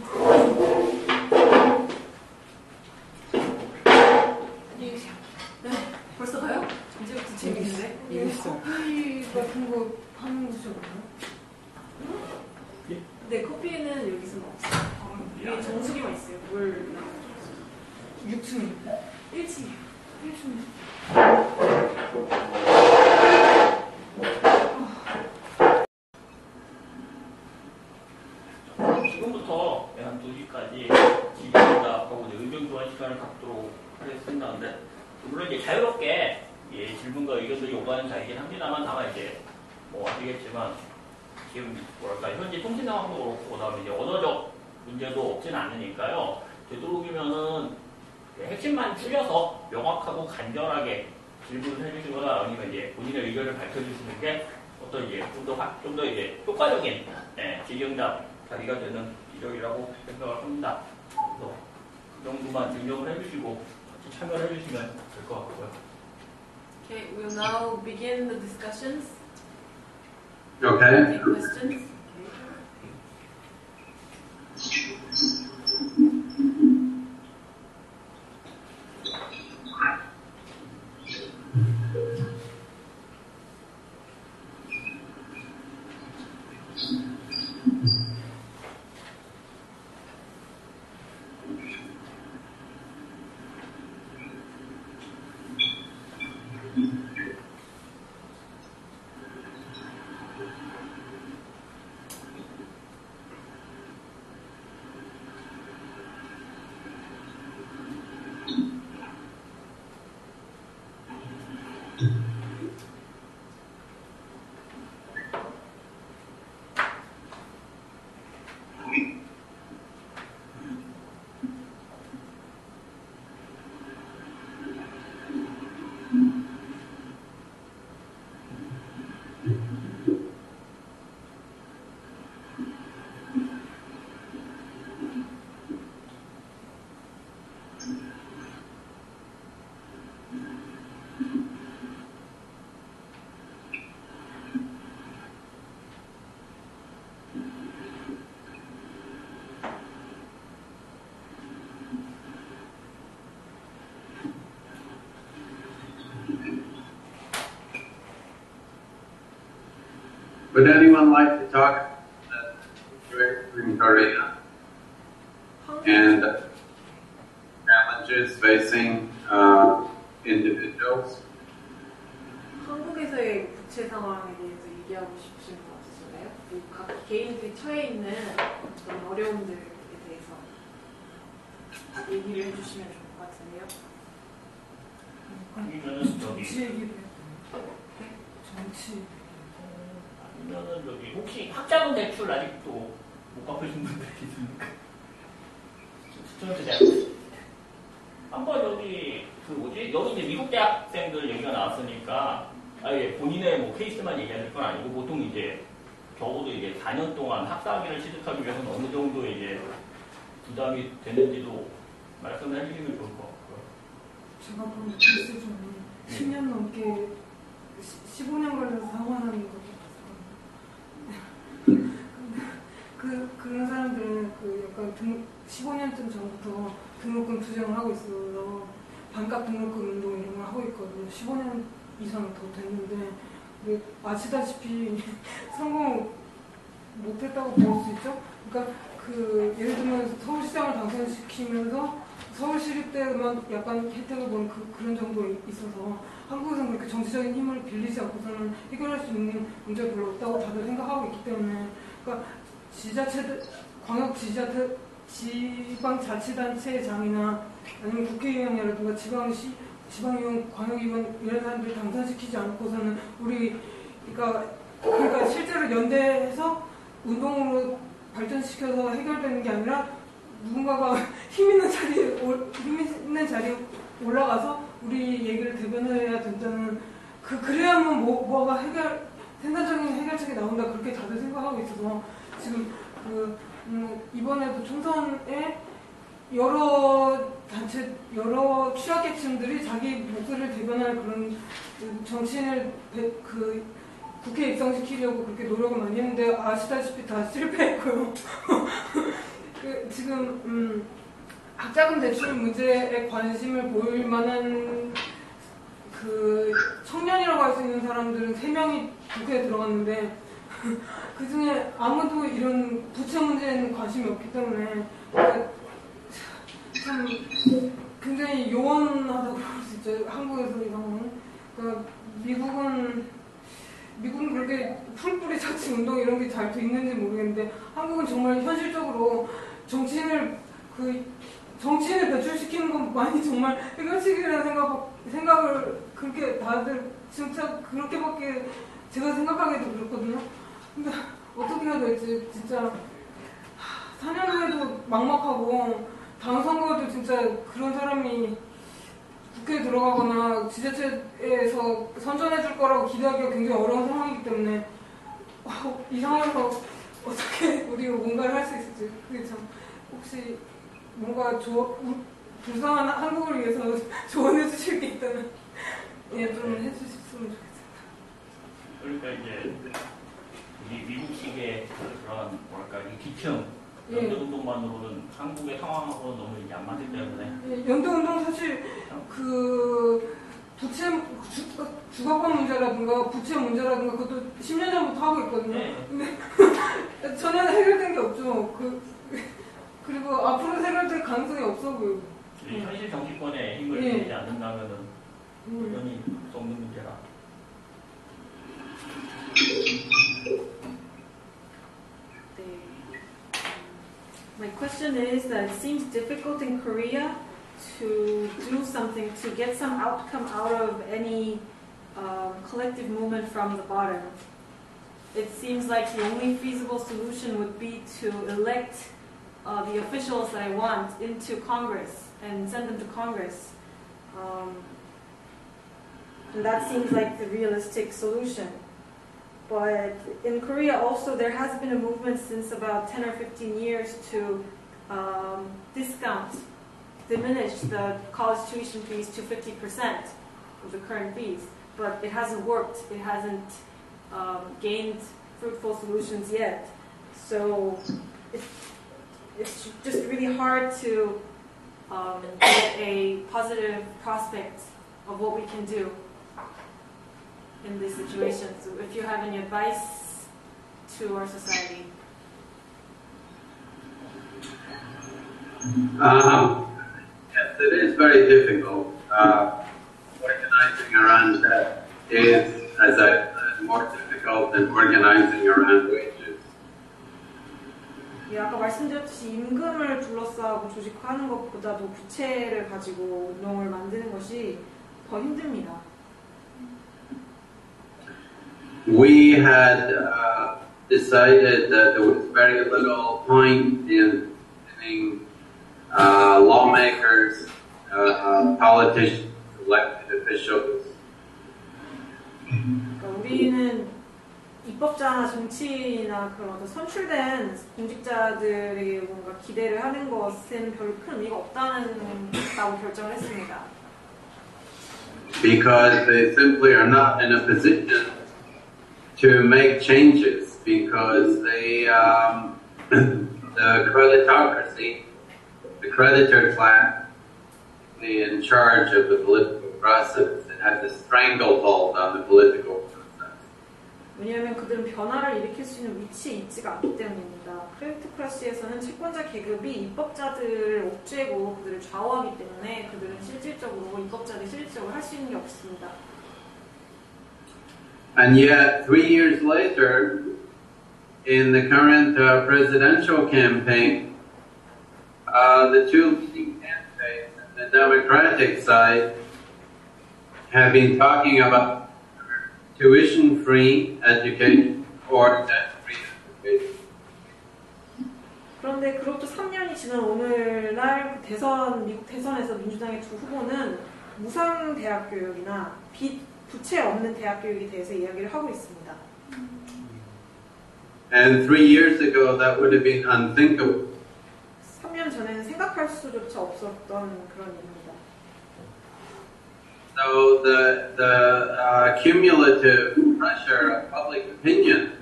네, 벌써 가요? 이제부터 재밌는데? 커피 같은 거 하는 곳이었나요? 네, 커피는 여기서는 없어요. 위에 정수기만 있어요. 물 나가서. 6층입니다. 1층이요. 1층. 지금부터 한 2시까지 질의응답하고 의견 교환 시간을 갖도록 하겠습니다. 근데 물론 이제 자유롭게 질문과 의견들이 오가는 자이긴 합니다만 다만 이제 아시겠지만 지금 현재 통신 상황도 그렇고 그다음에 이제 언어적 문제도 없지는 않으니까요. 되도록이면은 핵심만 줄여서 명확하고 간결하게 질문을 해주시거나 아니면 이제 본인의 의견을 밝혀주시는 게 어떤 이제 좀 더 이제 효과적인 질의응답 자리가 되는 기적이라고 생각을 합니다. 그래서 그 정도만 증명을 해주시고 같이 참여를 해주시면 될 것 같고요. Okay, we'll now begin the discussions. Okay. Take questions. Would anyone like to talk about the situation in Korea and challenges facing individuals? 한국에서의 부채 상황에 대해서 얘기하고 싶으신 것 같으신가요? 각 개인들이 처해 있는 어떤 어려움들에 대해서 얘기를 해주시면 좋을 것 같은데요. 아니면은 정치 얘기를 정치 아니면은 저기 혹시 학자금 대출 아직도 못 갚으신 분들이 있습니까? 스튜던트 대학 한번 여기 그 뭐지 여기 이제 미국 대학생들 얘기가 나왔으니까 아예 본인의 뭐 케이스만 얘기할 건 아니고 보통 이제 적어도 이제 4년 동안 학사학위를 취득하기 위해서는 어느 정도 이제 부담이 되는지도 말씀을 해주시면 좋을 것 같고요. 제가 본 케이스 중에 10년 넘게 15년 걸려서 상환하는 것도 봤어요. 그런 사람들은 그 약간 15년쯤 전부터 등록금 투쟁을 하고 있어서 반값 등록금 운동 이런 걸 하고 있거든요. 15년 이상 더 됐는데 아시다시피 성공 못했다고 볼 수 있죠. 그러니까 그 예를 들면 서울시장을 당선시키면서 서울시립 때만 약간 혜택을 본 그런 정도 있어서 한국에서는 그렇게 정치적인 힘을 빌리지 않고서는 해결할 수 있는 문제가 별로 없다고 다들 생각하고 있기 때문에 그러니까 지방자치단체장이나 아니면 국회의원이라든가 지방의원, 광역의원 이런 사람들 당선시키지 않고서는 그러니까 실제로 연대해서 운동으로 발전시켜서 해결되는 게 아니라 누군가가 힘 있는 자리에 올라가서 우리 얘기를 대변해야 된다는 그래야만 뭐가 생산적인 해결책이 나온다 그렇게 다들 생각하고 있어서 지금 이번에도 총선에 여러 단체, 여러 취약계층들이 자기 목소리를 대변할 그런 정치인을 국회에 입성시키려고 그렇게 노력을 많이 했는데 아시다시피 다 실패했고요. 지금 학자금 대출 문제에 관심을 보일 만한 그 청년이라고 할 수 있는 사람들은 3명이 국회에 들어갔는데 그 중에 아무도 이런 부채 문제에는 관심이 없기 때문에 참 굉장히 요원하다고 볼 수 있죠. 한국에서 이 상황은. 그러니까 미국은 그렇게 풀뿌리 자치 운동 이런 게 잘 돼 있는지 모르겠는데 한국은 정말 현실적으로 정치인을 배출시키는 건 많이 정말 해결책이라는 생각을 그렇게 다들 진짜 그렇게밖에 제가 생각하기도 그렇거든요. 근데 어떻게 해야 될지 진짜 4년 후에도 막막하고 다음 선거에도 진짜 그런 사람이 국회에 들어가거나 지자체에서 선전해줄 거라고 기대하기가 굉장히 어려운 상황이기 때문에 이 상황에서 어떻게 우리가 뭔가를 할 수 있을지 그게 참 혹시 뭔가 불쌍한 한국을 위해서 조언해 주실 게 있다면 좀 해주셨으면 좋겠습니다. 그러니까 이제 미국식의 그런 이 기층 연대운동만으로는 한국의 상황하고는 너무 이제 안 맞기 때문에 연대운동 사실 그 주거권 문제라든가 부채 문제라든가 그것도 10년 전부터 하고 있거든요. 근데 전혀 해결된 게 없죠. 그리고 앞으로 해결될 가능성이 없어 보여요. 현실 정치권에 힘을 주지 않는다면은 여전히 수 없는 문제라. My question is that it seems difficult in Korea to do something, to get some outcome out of any collective movement from the bottom. It seems like the only feasible solution would be to elect the officials that I want into Congress and send them to Congress. And that seems like the realistic solution. But in Korea also there has been a movement since about 10 or 15 years to diminish the college tuition fees to 50% of the current fees. But it hasn't worked. It hasn't gained fruitful solutions yet. So it's just really hard to get a positive prospect of what we can do in this situation. So if you have any advice to our society? Yes, it is very difficult. Organizing around that is, as I said, more difficult than organizing around wages. 예, 아까 말씀드렸듯이 임금을 둘러싸고 조직화하는 것보다도 부채를 가지고 운동을 만드는 것이 더 힘듭니다. We had decided that there was very little point in getting lawmakers, politicians, elected officials. 그러니까 우리는 입법자나 정치인이나 그런 어떤 선출된 공직자들에게 뭔가 기대를 하는 것은 별로 큰 의미가 없다고 결정을 했습니다. Because they simply are not in a position to make changes, because they, the creditocracy, the creditor class, is in charge of the political process. It has a stranglehold on the political process. 왜냐하면 그들은 변화를 일으킬 수 있는 위치에 있지가 않기 때문입니다. 크레디토크라시에서는 채권자 계급이 입법자들을 옥죄고 그들을 좌우하기 때문에 그들은 실질적으로 입법자들이 실질적으로 할 수 있는 게 없습니다. And yet, 3 years later, in the current presidential campaign, the two leading candidates on the Democratic side have been talking about tuition-free education or debt-free education. 그런데 그로부터 3년이 지난 오늘날 미국 대선에서 민주당의 두 후보는 무상 대학 교육이나 부채 없는 대학 교육에 대해서 이야기를 하고 있습니다. And 3 years ago, that would have been unthinkable. 3년 전에는 생각할 수조차 없었던 그런 일입니다. So the cumulative pressure of public opinion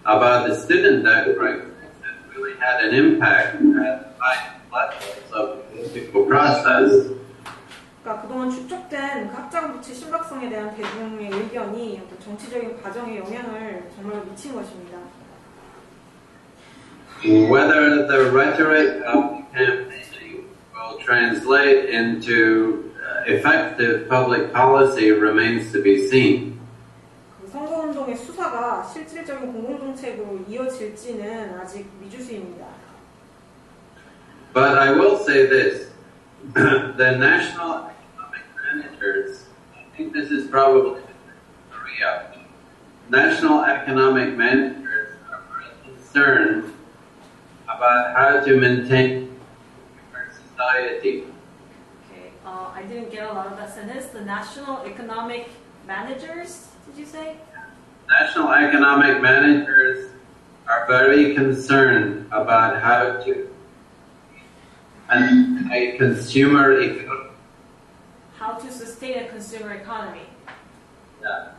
about the student debt crisis has really had an impact at high levels of the political process. 그러니까 그동안 축적된 그 학자금 부채 심각성에 대한 대중의 의견이 어떤 정치적인 과정에 영향을 정말 미친 것입니다. Whether the rhetoric of the campaigning will translate into effective public policy remains to be seen. 그 선거운동의 수사가 실질적인 공공정책으로 이어질지는 아직 미주수입니다. But I will say this, the national economic managers, I think this is probably Korea, national economic managers are very concerned about how to maintain our society. Okay, I didn't get a lot of that sentence. The national economic managers, did you say? National economic managers are very concerned about how to and a consumer economy. How to sustain a consumer economy. Yeah.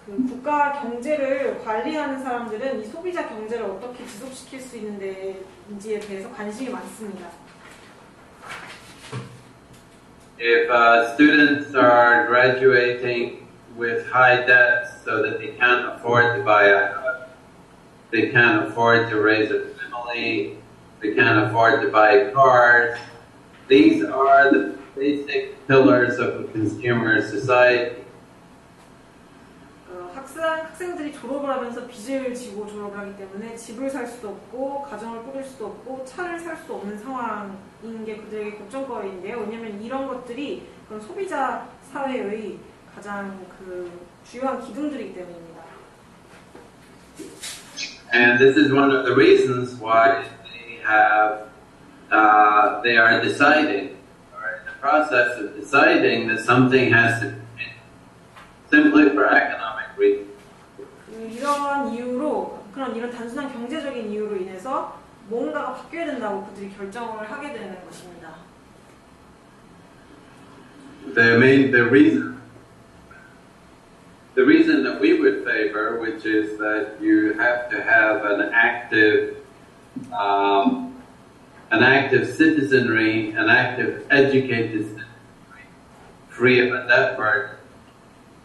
그 국가 경제를 관리하는 사람들은 이 소비자 경제를 어떻게 지속시킬 수 있는지에 대해서 관심이 많습니다. If students are graduating with high debts so that they can't afford to buy a house, they can't afford to raise a family, they can't afford to buy cars, these are the basic pillars of a consumer society. 학생들이 졸업을 하면서 빚을 지고 졸업을 하기 때문에 집을 살 수도 없고 가정을 꾸릴 수도 없고 차를 살 수 없는 상황인 게 그들에게 걱정거리인데요. 왜냐하면 이런 것들이 그런 소비자 사회의 가장 그 주요한 기둥들이기 때문입니다. And this is one of the reasons why they are deciding, or in the process of deciding that something has to change, simply for economic reasons. 이런 단순한 경제적인 이유로 인해서 뭔가가 바뀌어야 된다고 그들이 결정을 하게 되는 것입니다. The reason that we would favor, which is that you have to have an active citizenry, an active educated citizenry, free of a debt burden,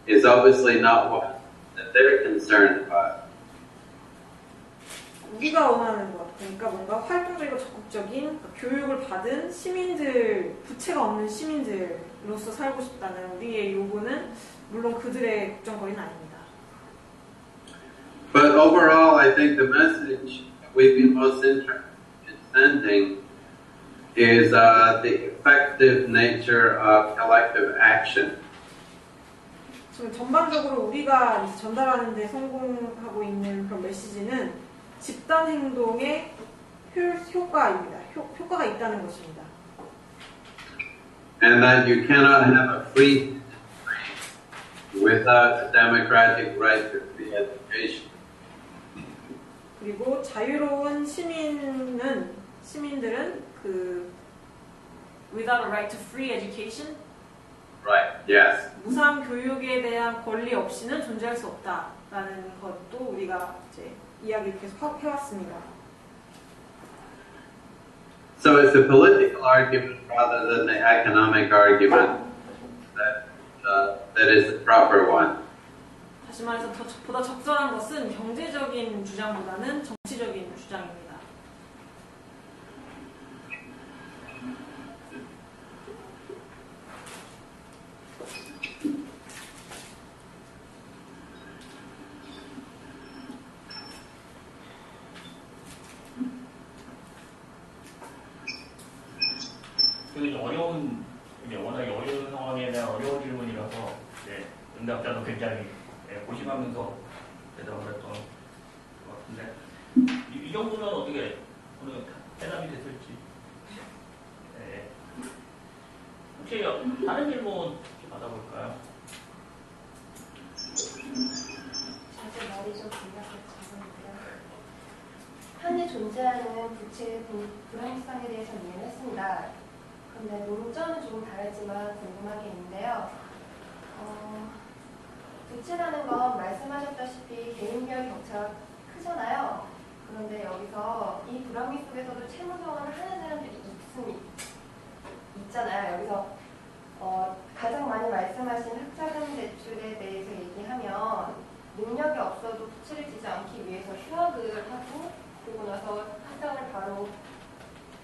is obviously not what that they're concerned about. 우리가 원하는 것, 그러니까 뭔가 활동적이고 적극적인 그러니까 교육을 받은 시민들, 부채가 없는 시민들로서 살고 싶다는 우리의 요구는 물론 그들의 걱정거리는 아닙니다. But overall, I think the message we've been most interested in sending is the effective nature of collective action. 지금 전반적으로 우리가 전달하는 데 성공하고 있는 그런 메시지는 집단 행동의 효과입니다. 효과가 있다는 것입니다. And that you cannot have a free without a democratic right to free education. 그리고 자유로운 시민들은 그 without a right to free education, Right. Yes. 무상 교육에 대한 권리 없이는 존재할 수 없다라는 것도 우리가 이제 이야기를 계속 해왔습니다. So it's a political argument rather than the economic argument that is the proper one. 다시 말해서 보다 적절한 것은 경제적인 주장보다는 정치적인 주장입니다. 워낙 어려운 상황에 대한 어려운 질문이라서 응답자도 굉장히 고심하면서 대답을 했던 것 같은데 이 정도면 어떻게 오늘 대답이 됐을지. 혹시 다른 질문 받아볼까요? 자세 말이 좀 긴박해서 죄송합니다. 현재 존재하는 부채의 불안정성에 대해서 이해를 했습니다. 그런데 논점은 조금 다르지만 궁금한 게 있는데요. 부채라는 건 말씀하셨다시피 개인별 격차가 크잖아요. 그런데 여기서 이 불황미 속에서도 채무성원을 하는 사람들이 있잖아요. 여기서 가장 많이 말씀하신 학자금 대출에 대해서 얘기하면 능력이 없어도 부채를 지지 않기 위해서 휴학을 하고 그러고 나서 학장을 바로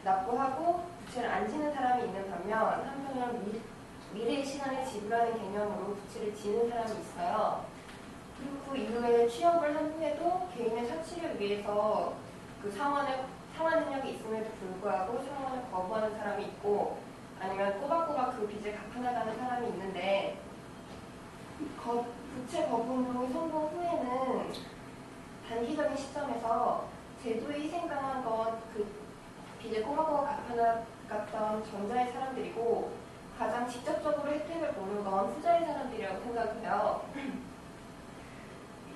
납부하고 부채를 안 지는 사람이 있는 반면 한편으로는 미래의 시간을 지불하는 개념으로 부채를 지는 사람이 있어요. 그리고 그 이후에 취업을 한 후에도 개인의 사치를 위해서 그 상환 능력이 있음에도 불구하고 상환을 거부하는 사람이 있고 아니면 꼬박꼬박 그 빚을 갚아나가는 사람이 있는데 부채 거부 운동이 성공 후에는 단기적인 시점에서 제도에 희생당한 건 그 빚을 꼬박꼬박 갚아나갔던 전자의 사람들이고 가장 직접적으로 혜택을 보는 건 후자의 사람들이라고 생각해요.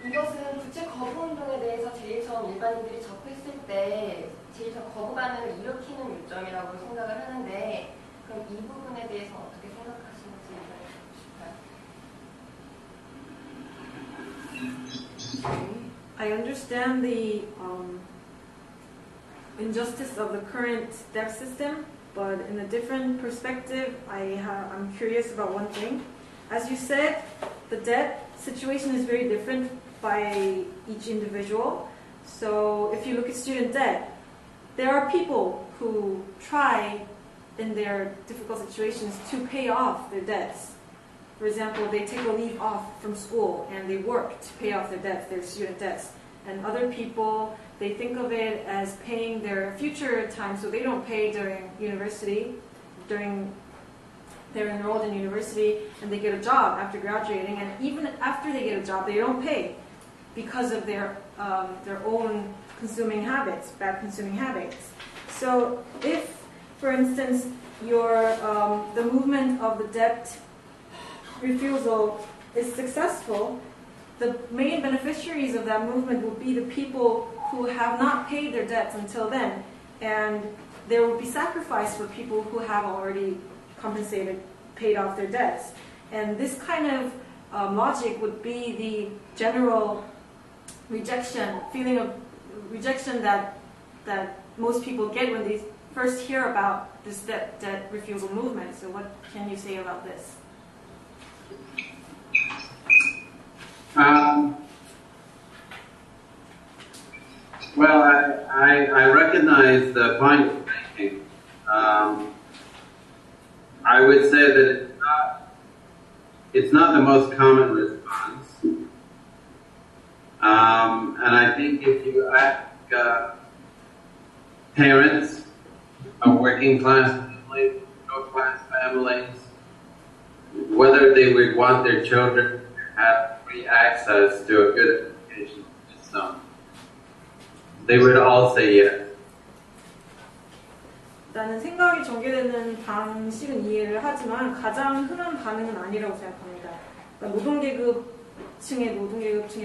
이것은 부채 거부 운동에 대해서 제일 처음 일반인들이 접했을 때 제일 처음 거부 반응을 일으키는 요점이라고 생각을 하는데 그럼 이 부분에 대해서 어떻게 생각하시는지 알고 싶어요. I understand the injustice of the current debt system, but in a different perspective, I'm curious about one thing. As you said, the debt situation is very different by each individual. So if you look at student debt, there are people who try in their difficult situations to pay off their debts. For example, they take a leave off from school and they work to pay off their debts, their student debts. And other people, they think of it as paying their future time, so they don't pay during university, they're enrolled in university and they get a job after graduating, and even after they get a job, they don't pay because of their own consuming habits, bad consuming habits. So if, for instance, the movement of the debt refusal is successful, the main beneficiaries of that movement will be the people who have not paid their debts until then, and there will be sacrifice for people who have already paid off their debts. And this kind of logic would be the general feeling of rejection that most people get when they first hear about this debt refusal movement. So what can you say about this? Well, I recognize the point you're making. I would say that it's not the most common response. And I think if you ask parents of working class families, middle class families, whether they would want their children to have free access to a good education system, they would all say yes. 일단은 생각이 전개되는 방식은 이해를 하지만 가장 흔한 반응은 아니라고 생각합니다. 그러니까 노동계급층의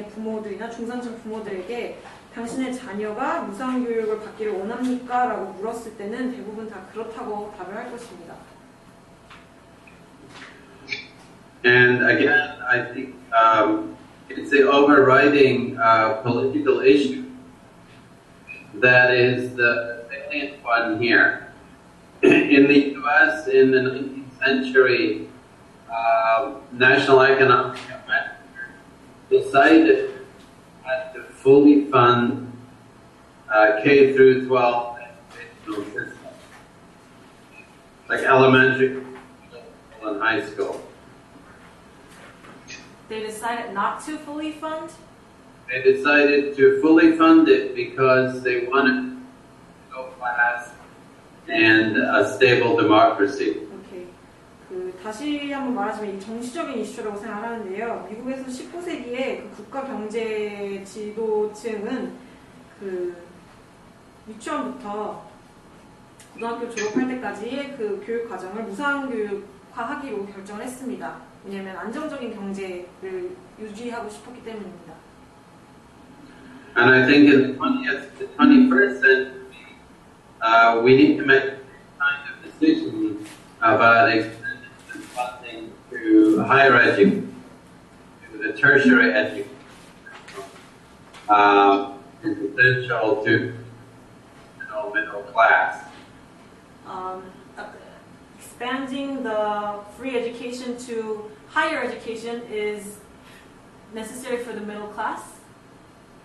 부모들이나 중산층 부모들에게 당신의 자녀가 무상 교육을 받기를 원합니까? 라고 물었을 때는 대부분 다 그렇다고 답을 할 것입니다. And again, I think it's the overriding political issue that is the salient one here. In the U.S., in the 19th century, National Economic Advisor decided to fully fund K through 12 educational systems, like elementary school and high school. They decided not to fully fund? They decided to fully fund it because they wanted middle class and a stable democracy. 오케이. 다시 한번 말하자면 이 정치적인 이슈라고 생각하는데요. 미국에서 19세기에 국가 경제 지도층은 유치원부터 고등학교 졸업할 때까지의 교육 과정을 무상 교육화하기로 결정을 했습니다. 왜냐하면 안정적인 경제를 유지하고 싶었기 때문입니다. And I think in the 21st century, we need to make the kind of decisions about extending funding to higher education, to the tertiary education. Is essential to middle class. Expanding the free education to higher education is necessary for the middle class?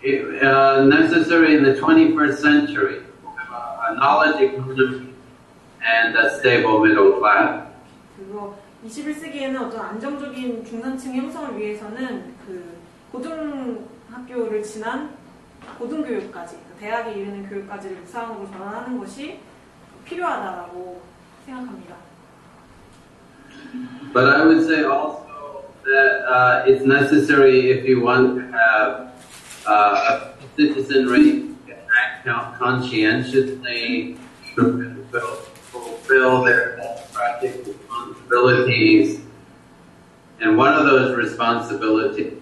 Necessary in the 21st century. A knowledge economy and a stable middle class. 그리고 21세기에는 어떤 안정적인 중산층 형성을 위해서는 고등학교를 지난 고등교육까지, 대학에 이르는 교육까지를 무상으로 전환하는 것이 필요하다라고 생각합니다. But I would say also that it's necessary if you want to have a citizenry act conscientiously, fulfill their democratic responsibilities. And one of those responsibilities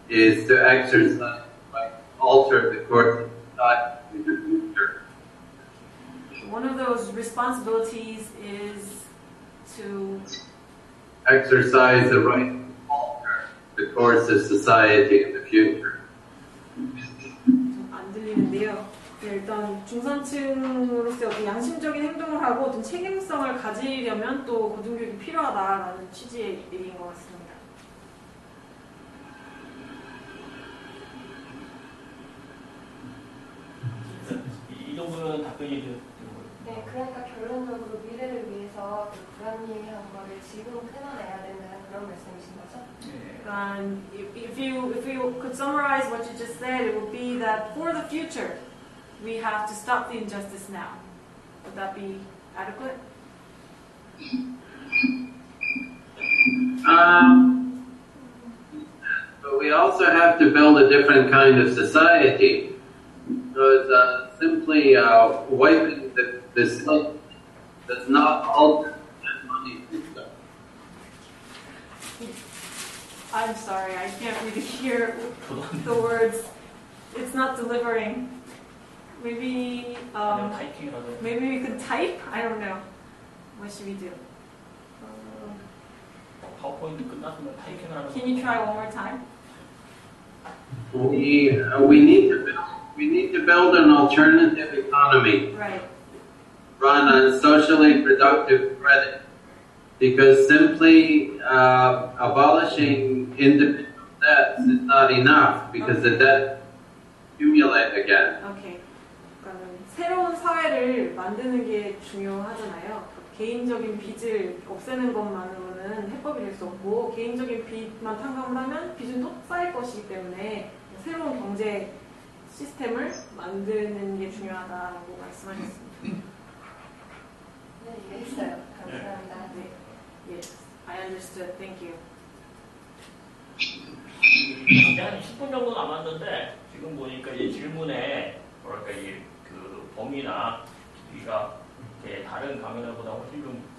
is to exercise, alter the course of society in the future. One of those responsibilities is to exercise the right to alter the course of society in the future. 안 들리는데요. 일단 중산층으로서의 어떤 양심적인 행동을 하고 어떤 책임성을 가지려면 또 고등교육이 필요하다라는 취지의 얘기인 것 같습니다. 이 정도는 답변이 되는 거예요. 네, 그러니까 결론적으로 미래를 위해서 불합리한 거를 지금 끊어내야 된다는 그런 말씀이신 거죠? If you could summarize what you just said, it would be that for the future, we have to stop the injustice now. Would that be adequate? But we also have to build a different kind of society. Because simply wiping the slate does not alter the money system. I'm sorry, I can't really hear the words. It's not delivering. Maybe we could type? I don't know. What should we do? 파워포인트 끝났으면 타이핑을 하는. Can you try one more time? We need to build an alternative economy. Right. Run on socially productive credit. Because simply abolishing individual debts is not enough, because the debt accumulate again. 오케이. 그러니까 새로운 사회를 만드는 게 중요하잖아요. 개인적인 빚을 없애는 것만으로는 해법이 될 수 없고 개인적인 빚만 탕감을 하면 빚은 또 쌓일 것이기 때문에 새로운 경제 시스템을 만드는 게 중요하다고 말씀하셨습니다. 네, 이해했어요. 감사합니다. 네. Yes, I understood. Thank you. 이제 한 10분 정도 남았는데 지금 보니까 이 질문에 뭐랄까 그 범위나 깊이가 다른 강연회보다 훨씬 좀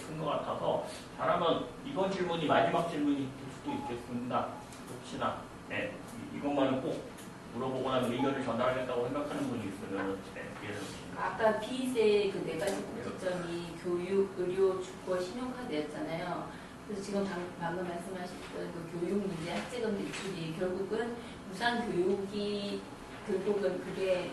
큰 것 같아서 잘하면 이번 질문이 마지막 질문이 될 수도 있겠습니다. 혹시나 네, 이것만은 꼭 물어보고 나면 의견을 전달하겠다고 생각하는 분이 있으면 기회를 드립니다. 아까 빚의 그 네 가지 공통점이 교육, 의료, 주거, 신용카드였잖아요. 그래서 지금 방금 말씀하셨던 그 교육 문제, 학자금 대출이 결국은 무상 교육이 결국은 그게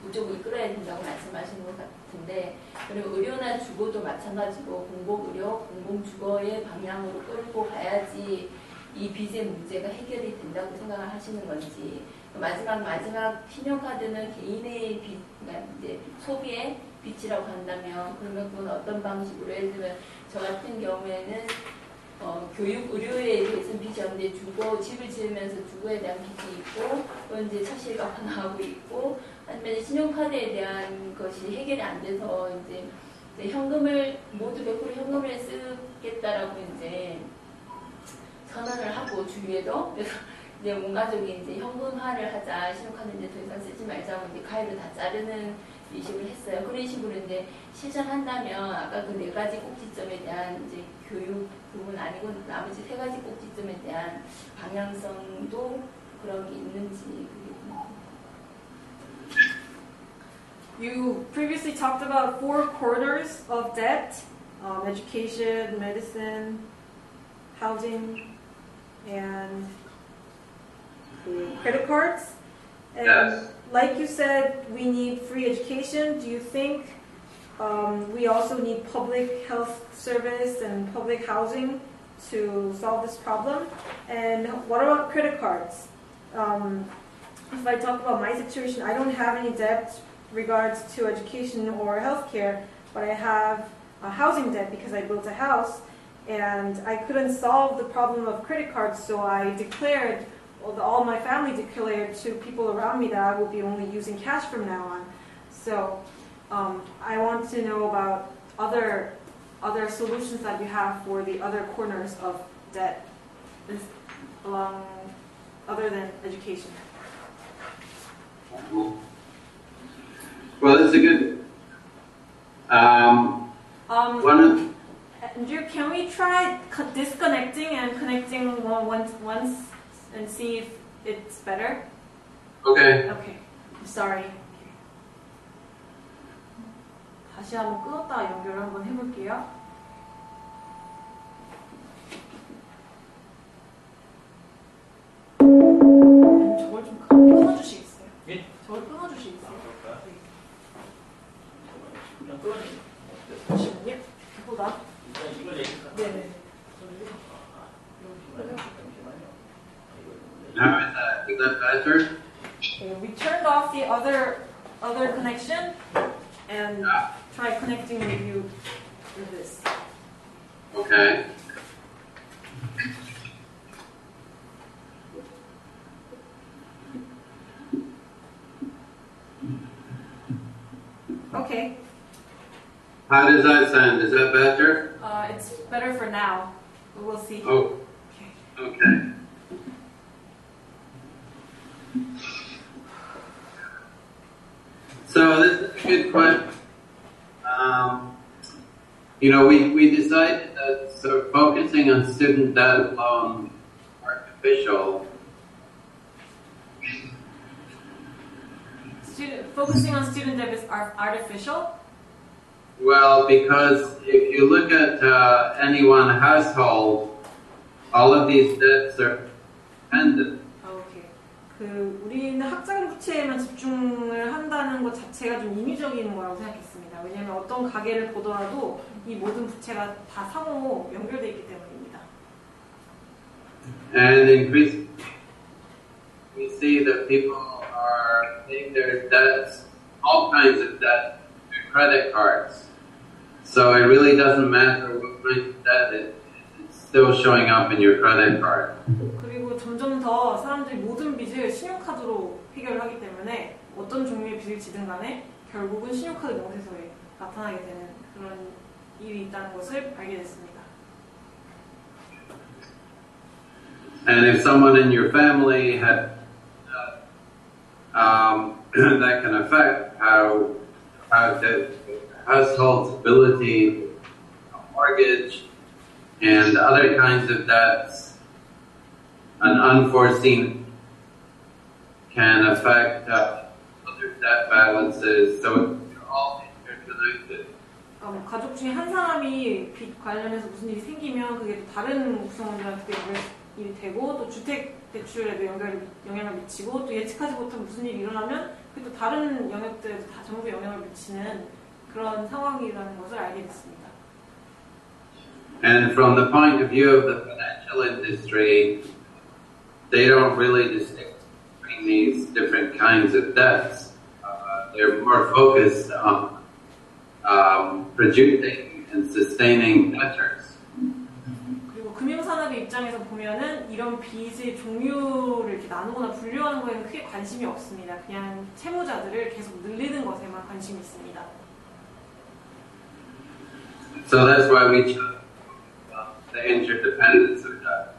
무조건 이끌어야 된다고 말씀하시는 것 같은데, 그리고 의료나 주거도 마찬가지로 공공의료, 공공주거의 방향으로 끌고 가야지 이 빚의 문제가 해결이 된다고 생각을 하시는 건지, 마지막 신용카드는 개인의 빚, 그러니까 이제 소비의 빚이라고 한다면 그러면 그건 어떤 방식으로, 예를 들면 저 같은 경우에는 교육, 의료에 대해서는 빚이 없는데 집을 지으면서 주거에 대한 빚이 있고 또 이제 차실가 나가고 있고, 아니면 신용카드에 대한 것이 해결이 안 돼서 이제 현금을 모두 100% 현금을 쓰겠다라고 이제 선언을 하고 주위에도, 그래서 이제 온 가족이 이제 현금화를 하자, 신용카드 이제 더 이상 쓰지 말자고 이제 가위를 다 자르는 이식을 했어요. 그런 식으로 이제 실천한다면 아까 그 네 가지 꼭지점에 대한 이제 교육 부분 아니고 나머지 세 가지 꼭지점에 대한 방향성도 그런 게 있는지. You previously talked about 4 corners of debt: education, medicine, housing, and credit cards. And Yes. like you said, we need free education. Do you think we also need public health service and public housing to solve this problem? And what about credit cards? If I talk about my situation, I don't have any debt regards to education or healthcare, but I have a housing debt because I built a house, and I couldn't solve the problem of credit cards, so I declared, all my family declared to people around me that I will be only using cash from now on. So I want to know about other solutions that you have for the other corners of debt, other than education. Well, that's a good. Andrew, can we try disconnecting and connecting once and see if it's better? Okay. Okay. I'm sorry. 다시 한번 끊었다가 연결을 한번 해볼게요. 저걸 좀 끊어주시겠어요? 예? 저걸 끊어주시겠어요? 그냥 끊어주세요. 잠시만요. 보다. 일단 이걸 얘기할까요? 네네. Now is that better? Okay, we turned off the other connection and try connecting with you with this. Okay. Okay. How does that sound? Is that better? It's better for now, but we'll see. Oh. Okay. Okay. So this is a good question. We decided that sort of focusing on student debt loan artificial. Focusing on student debt is artificial? Well, because if you look at any one household, all of these debts are dependent. 오케이. 우리는 학자금 부채에만 집중을 한다는 것 자체가 좀 인위적인 거라고 생각했습니다. 왜냐하면 어떤 가게를 보더라도 이 모든 부채가 다 상호 연결되어 있기 때문입니다. And increasingly, we see that people are paying their debts, all kinds of debt, through credit cards. So it really doesn't matter what kind of debt it is, it's still showing up in your credit card. 그리고 점점 더 사람들이 모든 빚을 신용카드로 해결하기 때문에 어떤 종류의 빚을 지든 간에 결국은 신용카드 명세서에 나타나게 되는 그런 일이 있다는 것을 알게 됐습니다. And if someone in your family had that can affect how the household's ability, mortgage, and other kinds of debts, an unforeseen can affect other debt balances. So they're all interconnected. 가족 중에 한 사람이 빚 관련해서 무슨 일이 생기면 그게 또 다른 구성원들한테 일이 되고 또 주택 대출에도 영향을 미치고 또 예측하지 못한 무슨 일이 일어나면 그게 또 다른 영역들에도 다 전부 영향을 미치는 그런 상황이라는 것을 알게 됐습니다. And from the point of view of the financial industry, they don't really distinguish between these different kinds of debts. They're more focused on producing and sustaining debtors. 그리고 금융산업의 입장에서 보면은 이런 빚의 종류를 이렇게 나누거나 분류하는 거에는 크게 관심이 없습니다. 그냥 채무자들을 계속 늘리는 것에만 관심이 있습니다. So that's why we chose the interdependence of debt.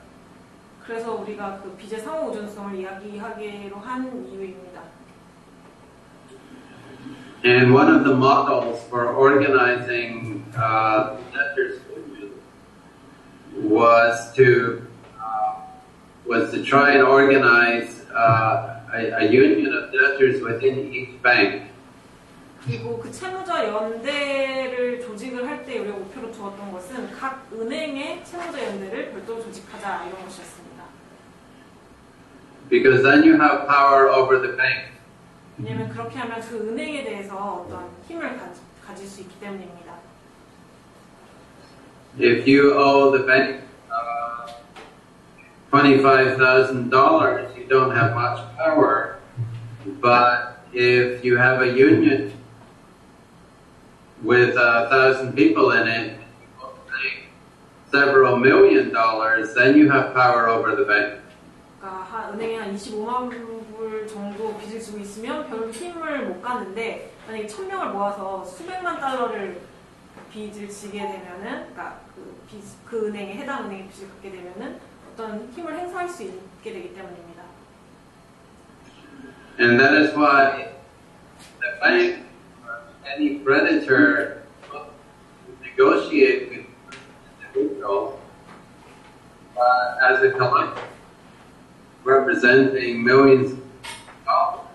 그래서 우리가 그 빚의 상호 의존성을 이야기하기로 한 이유입니다. And one of the models for organizing debtors' union was to try and organize a union of debtors within each bank. 그리고 그 채무자 연대를 조직을 할 때 우리가 목표로 두었던 것은 각 은행의 채무자 연대를 별도로 조직하자 이런 것이었습니다. Because then you have power over the bank. 왜냐하면 그렇게 하면 그 은행에 대해서 어떤 힘을 가질 수 있기 때문입니다. If you owe the bank $25,000, you don't have much power. But if you have a union with 1,000 people in it, several $1 million, then you have power over the bank. 그러니까 은행에 한 25만 불 정도 빚을 지고 있으면 별로 힘을 못 가는데 만약에 1,000명을 모아서 수백만 달러를 빚을 지게 되면은, 그러니까 그 은행에 해당 은행에 빚을 갖게 되면은 어떤 힘을 행사할 수 있게 되기 때문입니다. And that is why the bank or any creditor will negotiate with the individual as a collective representing millions of dollars.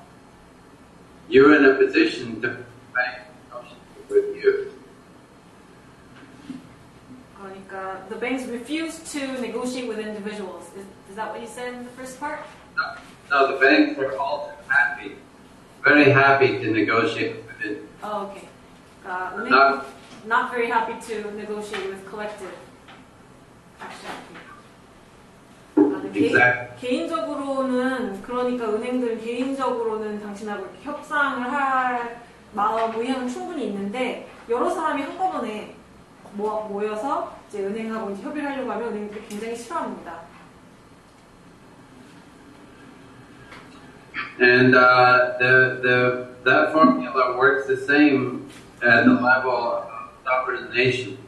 You're in a position to bank negotiate with you. 그러니까 the banks refuse to negotiate with individuals. Is that what you said in the first part? No, the banks are all happy, very happy to negotiate with it. Oh, okay. 은행 not very happy to negotiate with collective action. Exactly. 개인적으로는 그러니까 은행들은 개인적으로는 당신하고 이렇게 협상을 할 마음 의향은 충분히 있는데 여러 사람이 한꺼번에 모여서 이제 은행하고 이제 협의를 하려고 하면 은행들이 굉장히 싫어합니다. And that formula works the same at the level of sovereign nation,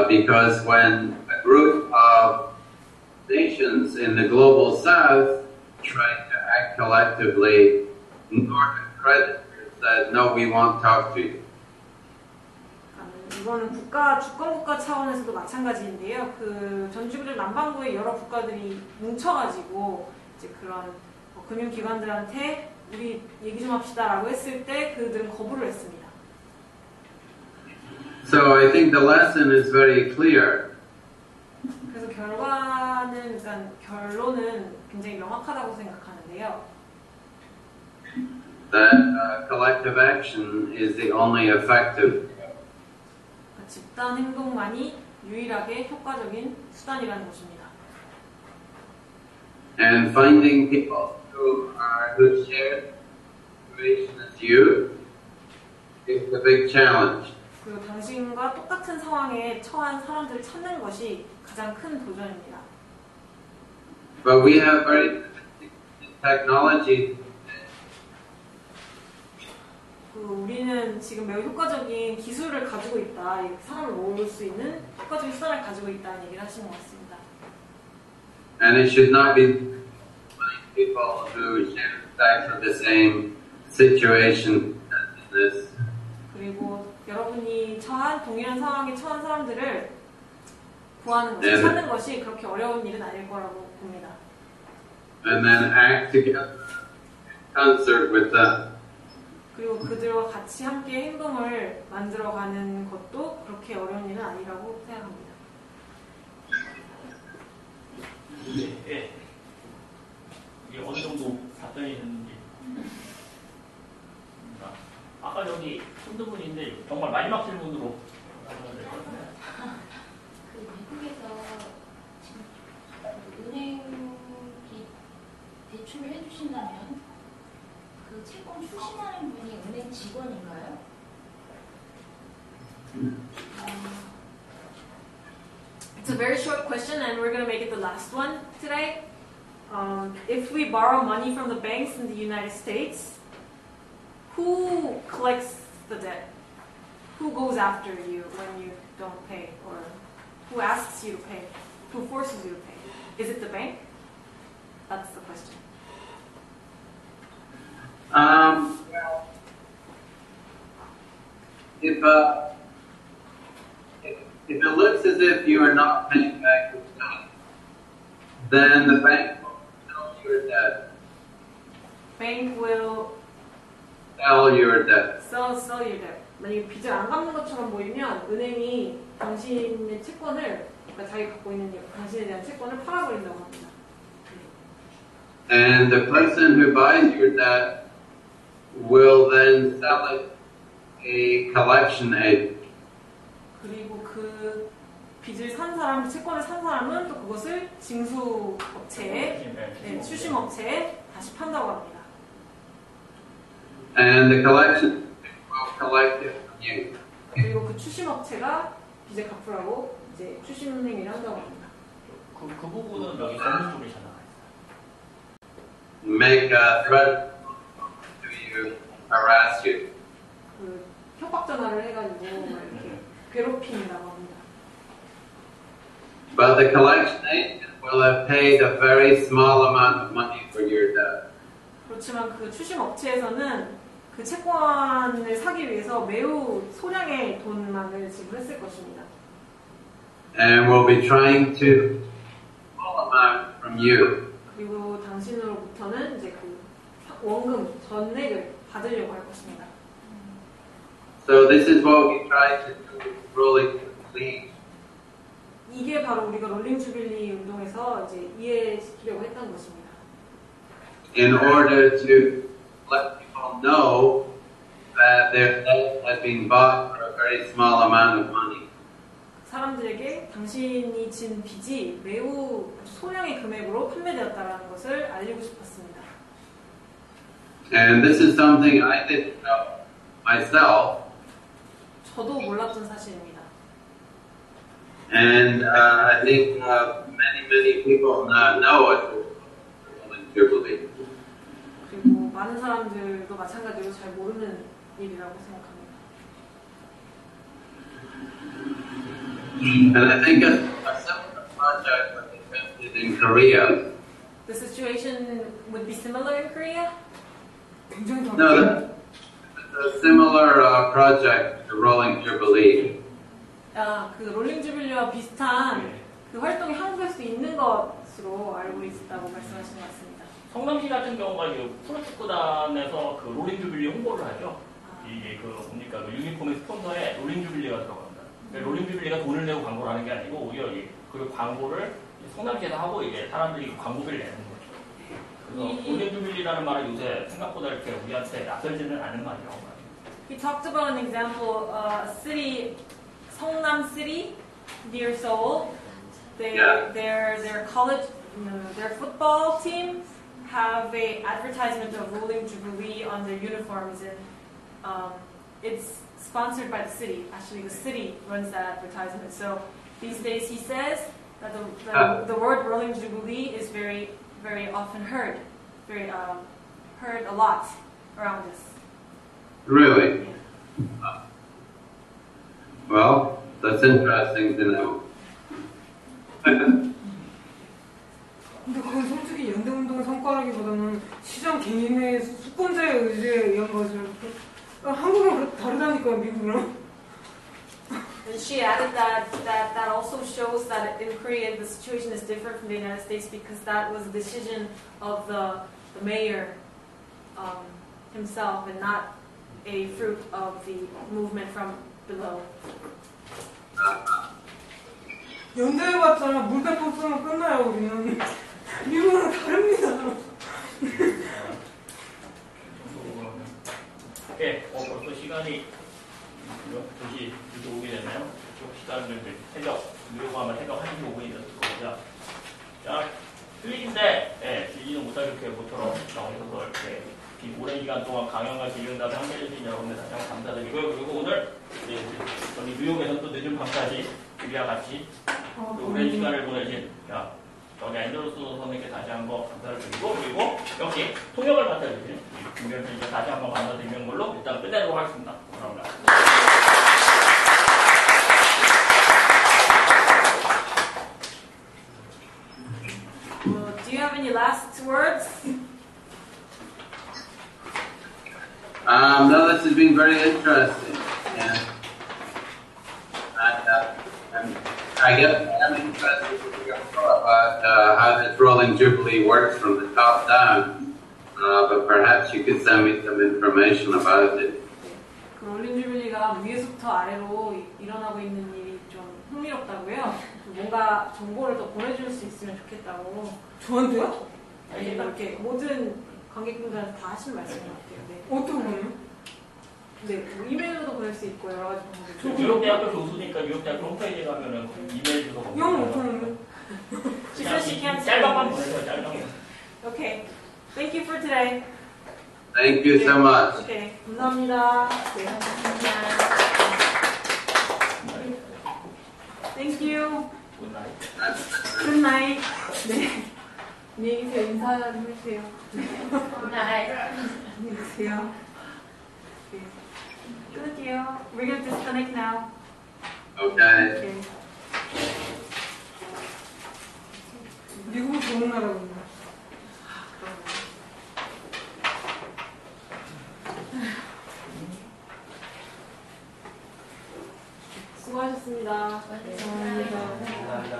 because when a group of nations in the global south tried to act collectively, Northern creditors said, no, we won't talk to you. 이거는 주권국가 차원에서도 마찬가지인데요. 그 전주를 남반구의 여러 국가들이 뭉쳐가지고 이제 그런 금융기관들한테 우리 얘기 좀 합시다라고 했을 때 그들은 거부를 했습니다. So I think the lesson is very clear. 그래서 결론은 굉장히 명확하다고 생각하는데요. That collective action is the only effective. 집단 행동만이 유일하게 효과적인 수단이라는 것입니다. And finding people who share situation as you is a big challenge. 그리고 당신과 똑같은 상황에 처한 사람들을 찾는 것이 가장 큰 도전입니다. But we have very technology. 우리는 지금 매우 효과적인 기술을 가지고 있다. 사람을 모을 수 있는 효과적인 수단을 가지고 있다는 얘기를 하시는 것 같습니다. And it should not be people who share exactly the same situation as this. 그리고 여러분이 처한 동일한 상황에 처한 사람들을 구하는 것이, 찾는 것이 그렇게 어려운 일은 아닐 거라고 봅니다. And then act together in concert with them. 그리고 그들과 같이 함께 행동을 만들어가는 것도 그렇게 어려운 일은 아니라고 생각합니다. 예. 이게 어느 정도 답변이 됐는지. 아까 저기 손두분인데 정말 마지막 질문으로 나가야 될 것 같네요. 그 미국에서 은행 대출을 해주신다면 그 채권 출신하는 분이 은행 직원인가요? It's a very short question, and we're going to make it the last one today. If we borrow money from the banks in the United States, who collects the debt? Who goes after you when you don't pay? Or who asks you to pay? Who forces you to pay? Is it the bank? That's the question. Well, if it looks as if you are not paying back your money, then the bank will sell your debt. Bank will Sell your debt. sell your debt. 만약에 빚을 안 갚는 것처럼 보이면 은행이 당신의 채권을, 그러니까 자기 갖고 있는 당신에 대한 채권을 팔아버린다고 합니다. And the person who buys your debt will then sell it a collection agent. 그리고 그 빚을 산 사람, 채권을 산 사람은 또 그것을 징수업체에, 추심업체에 다시 판다고 합니다. And the collection will collect it from you. 그리고 그 추심업체가 빚을 갚으라고 이제 추심 행위를 한다고 합니다. 그 부분은 여기 법률 쪽에 잘 나와 있어요. Make a threat to you, harass you. 그 협박 전화를 해가지고 막 이렇게 괴롭힌다고 합니다. But the collection agent will have paid a very small amount of money for your debt. 그렇지만 그 추심 업체에서는 그 채권을 사기 위해서 매우 소량의 돈만을 지불했을 것입니다. And will be trying to pull amount from you. 그리고 당신으로부터는 이제 그 원금, 전액을 받으려고 할 것입니다. So this is what we try to do rolling jubilee. 이게 바로 우리가 롤링 주빌리 운동에서 이제 이해시키려고 했던 것입니다. In order to let people know that their debt had been bought for a very small amount of money. 사람들에게 당신이 진 빚이 매우 소량의 금액으로 판매되었다는 것을 알리고 싶었습니다. And this is something I didn't know myself. 저도 몰랐던 사실입니다. And I think many people now know it in Jubilee. 그리고 많은 사람들도 마찬가지로 잘 모르는 일이라고 생각합니다. And I think a similar project was attempted in Korea. The situation would be similar in Korea? 굉장히 No, a similar project to Rolling Jubilee. 그 롤링 주빌리와 비슷한 그 활동이 한국에서도 있는 것으로 알고 있다고 말씀하신 것 같습니다. 성남시 같은 경우가 프로축구단에서 그 롤링 주빌리 홍보를 하죠. 이게 그 뭡니까 그 유니폼의 스폰서에 롤링 주빌리가 들어갑니다. 롤링 주빌리가 돈을 내고 광고를 하는 게 아니고 오히려 그 광고를 성남시에서 하고 이제 사람들이 광고비를 내는 거죠. 그래서 롤링 주빌리라는 말은 요새 생각보다 이렇게 우리한테 낯설지는 않은 말이라고 말합니다. He talked about an example, city, 성남 City, near Seoul. Their college, their football team have a advertisement of rolling jubilee on their uniforms, and it's sponsored by the city. Actually, the city runs that advertisement. So these days, he says that the word rolling jubilee is very, very often heard, heard a lot around us. Really? Yeah. Well, that's interesting to know. 근데 그건 솔직히 연대운동의 성과라기보다는 시장 개인의 수권자의 의지에 의한 거죠. 한국은 그렇게 다르다니까요, 미국이랑. And she added that also shows that in Korea the situation is different from the United States because that was a decision of the mayor himself and not a fruit of the movement from below. 연대해봤자 물대포 쓰면 끝나요, 우리는. 미국은 다릅니다. 네, 벌써 시간이 2시 오게 됐나요? 시간을 누르고 하면 새벽 1시 5분이 됐을 거고요. 자, 틀리긴데, 들리지는 못할 이렇게 모처럼 나오셔서 이렇게 오랜 기간 동안 강연과 질문답에 함께 해주신 여러분들 다시 한번 감사드리고요. 그리고 오늘 저희 뉴욕에서 또 늦은 밤까지 우리와 같이 오랜 시간을 보내신 저희 앤드루스 선생님께 다시 한번 감사를 드리고, 그리고 역시 통역을 맡아주신 김변 선생님께 다시 한번 감사드리는 걸로 일단 끝내도록 하겠습니다. 감사합니다. Do you have any last words? No, this has been very interesting. Yeah. And I guess I'm interested to hear more about how this rolling jubilee works from the top down. But perhaps you could send me some information about it. 그 롤링 주빌리가 위에서부터 아래로 일어나고 있는 일이 좀 흥미롭다고요. 뭔가 정보를 더 보내줄 수 있으면 좋겠다고. 저한테요? 아니, 이렇게 모든 관객분들한테 다 하신 말씀 같아요. 네. 어떻게 보면? 네, 뭐 이메일로도 보낼 수 있고 여러 가지 방법이. 뉴욕대학교 교수니까 뉴욕대학교 홈페이지에 가면은 이메일 주소 보내요. 영어 못하는데. She says she can't 짤방만 보내세요, 짤방. Okay. Thank you for today. Thank you so much. Okay. 감사합니다. 네, 감사합니다. Thank you. Good night. Good night. 네. 안녕히 계세요. 인사 좀 해주세요. 굿나잇. 안녕히 계세요. 네. 끊을게요. We're going to disconnect now. Okay. Okay. 미국은 좋은 나라군요. 수고하셨습니다. 감사합니다.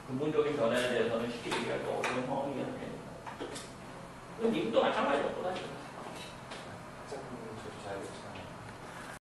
근본적인 변화에 대해서는 쉽게 얘기할 수 없는 상황이긴 합니다. 미국도 마찬가지였구나.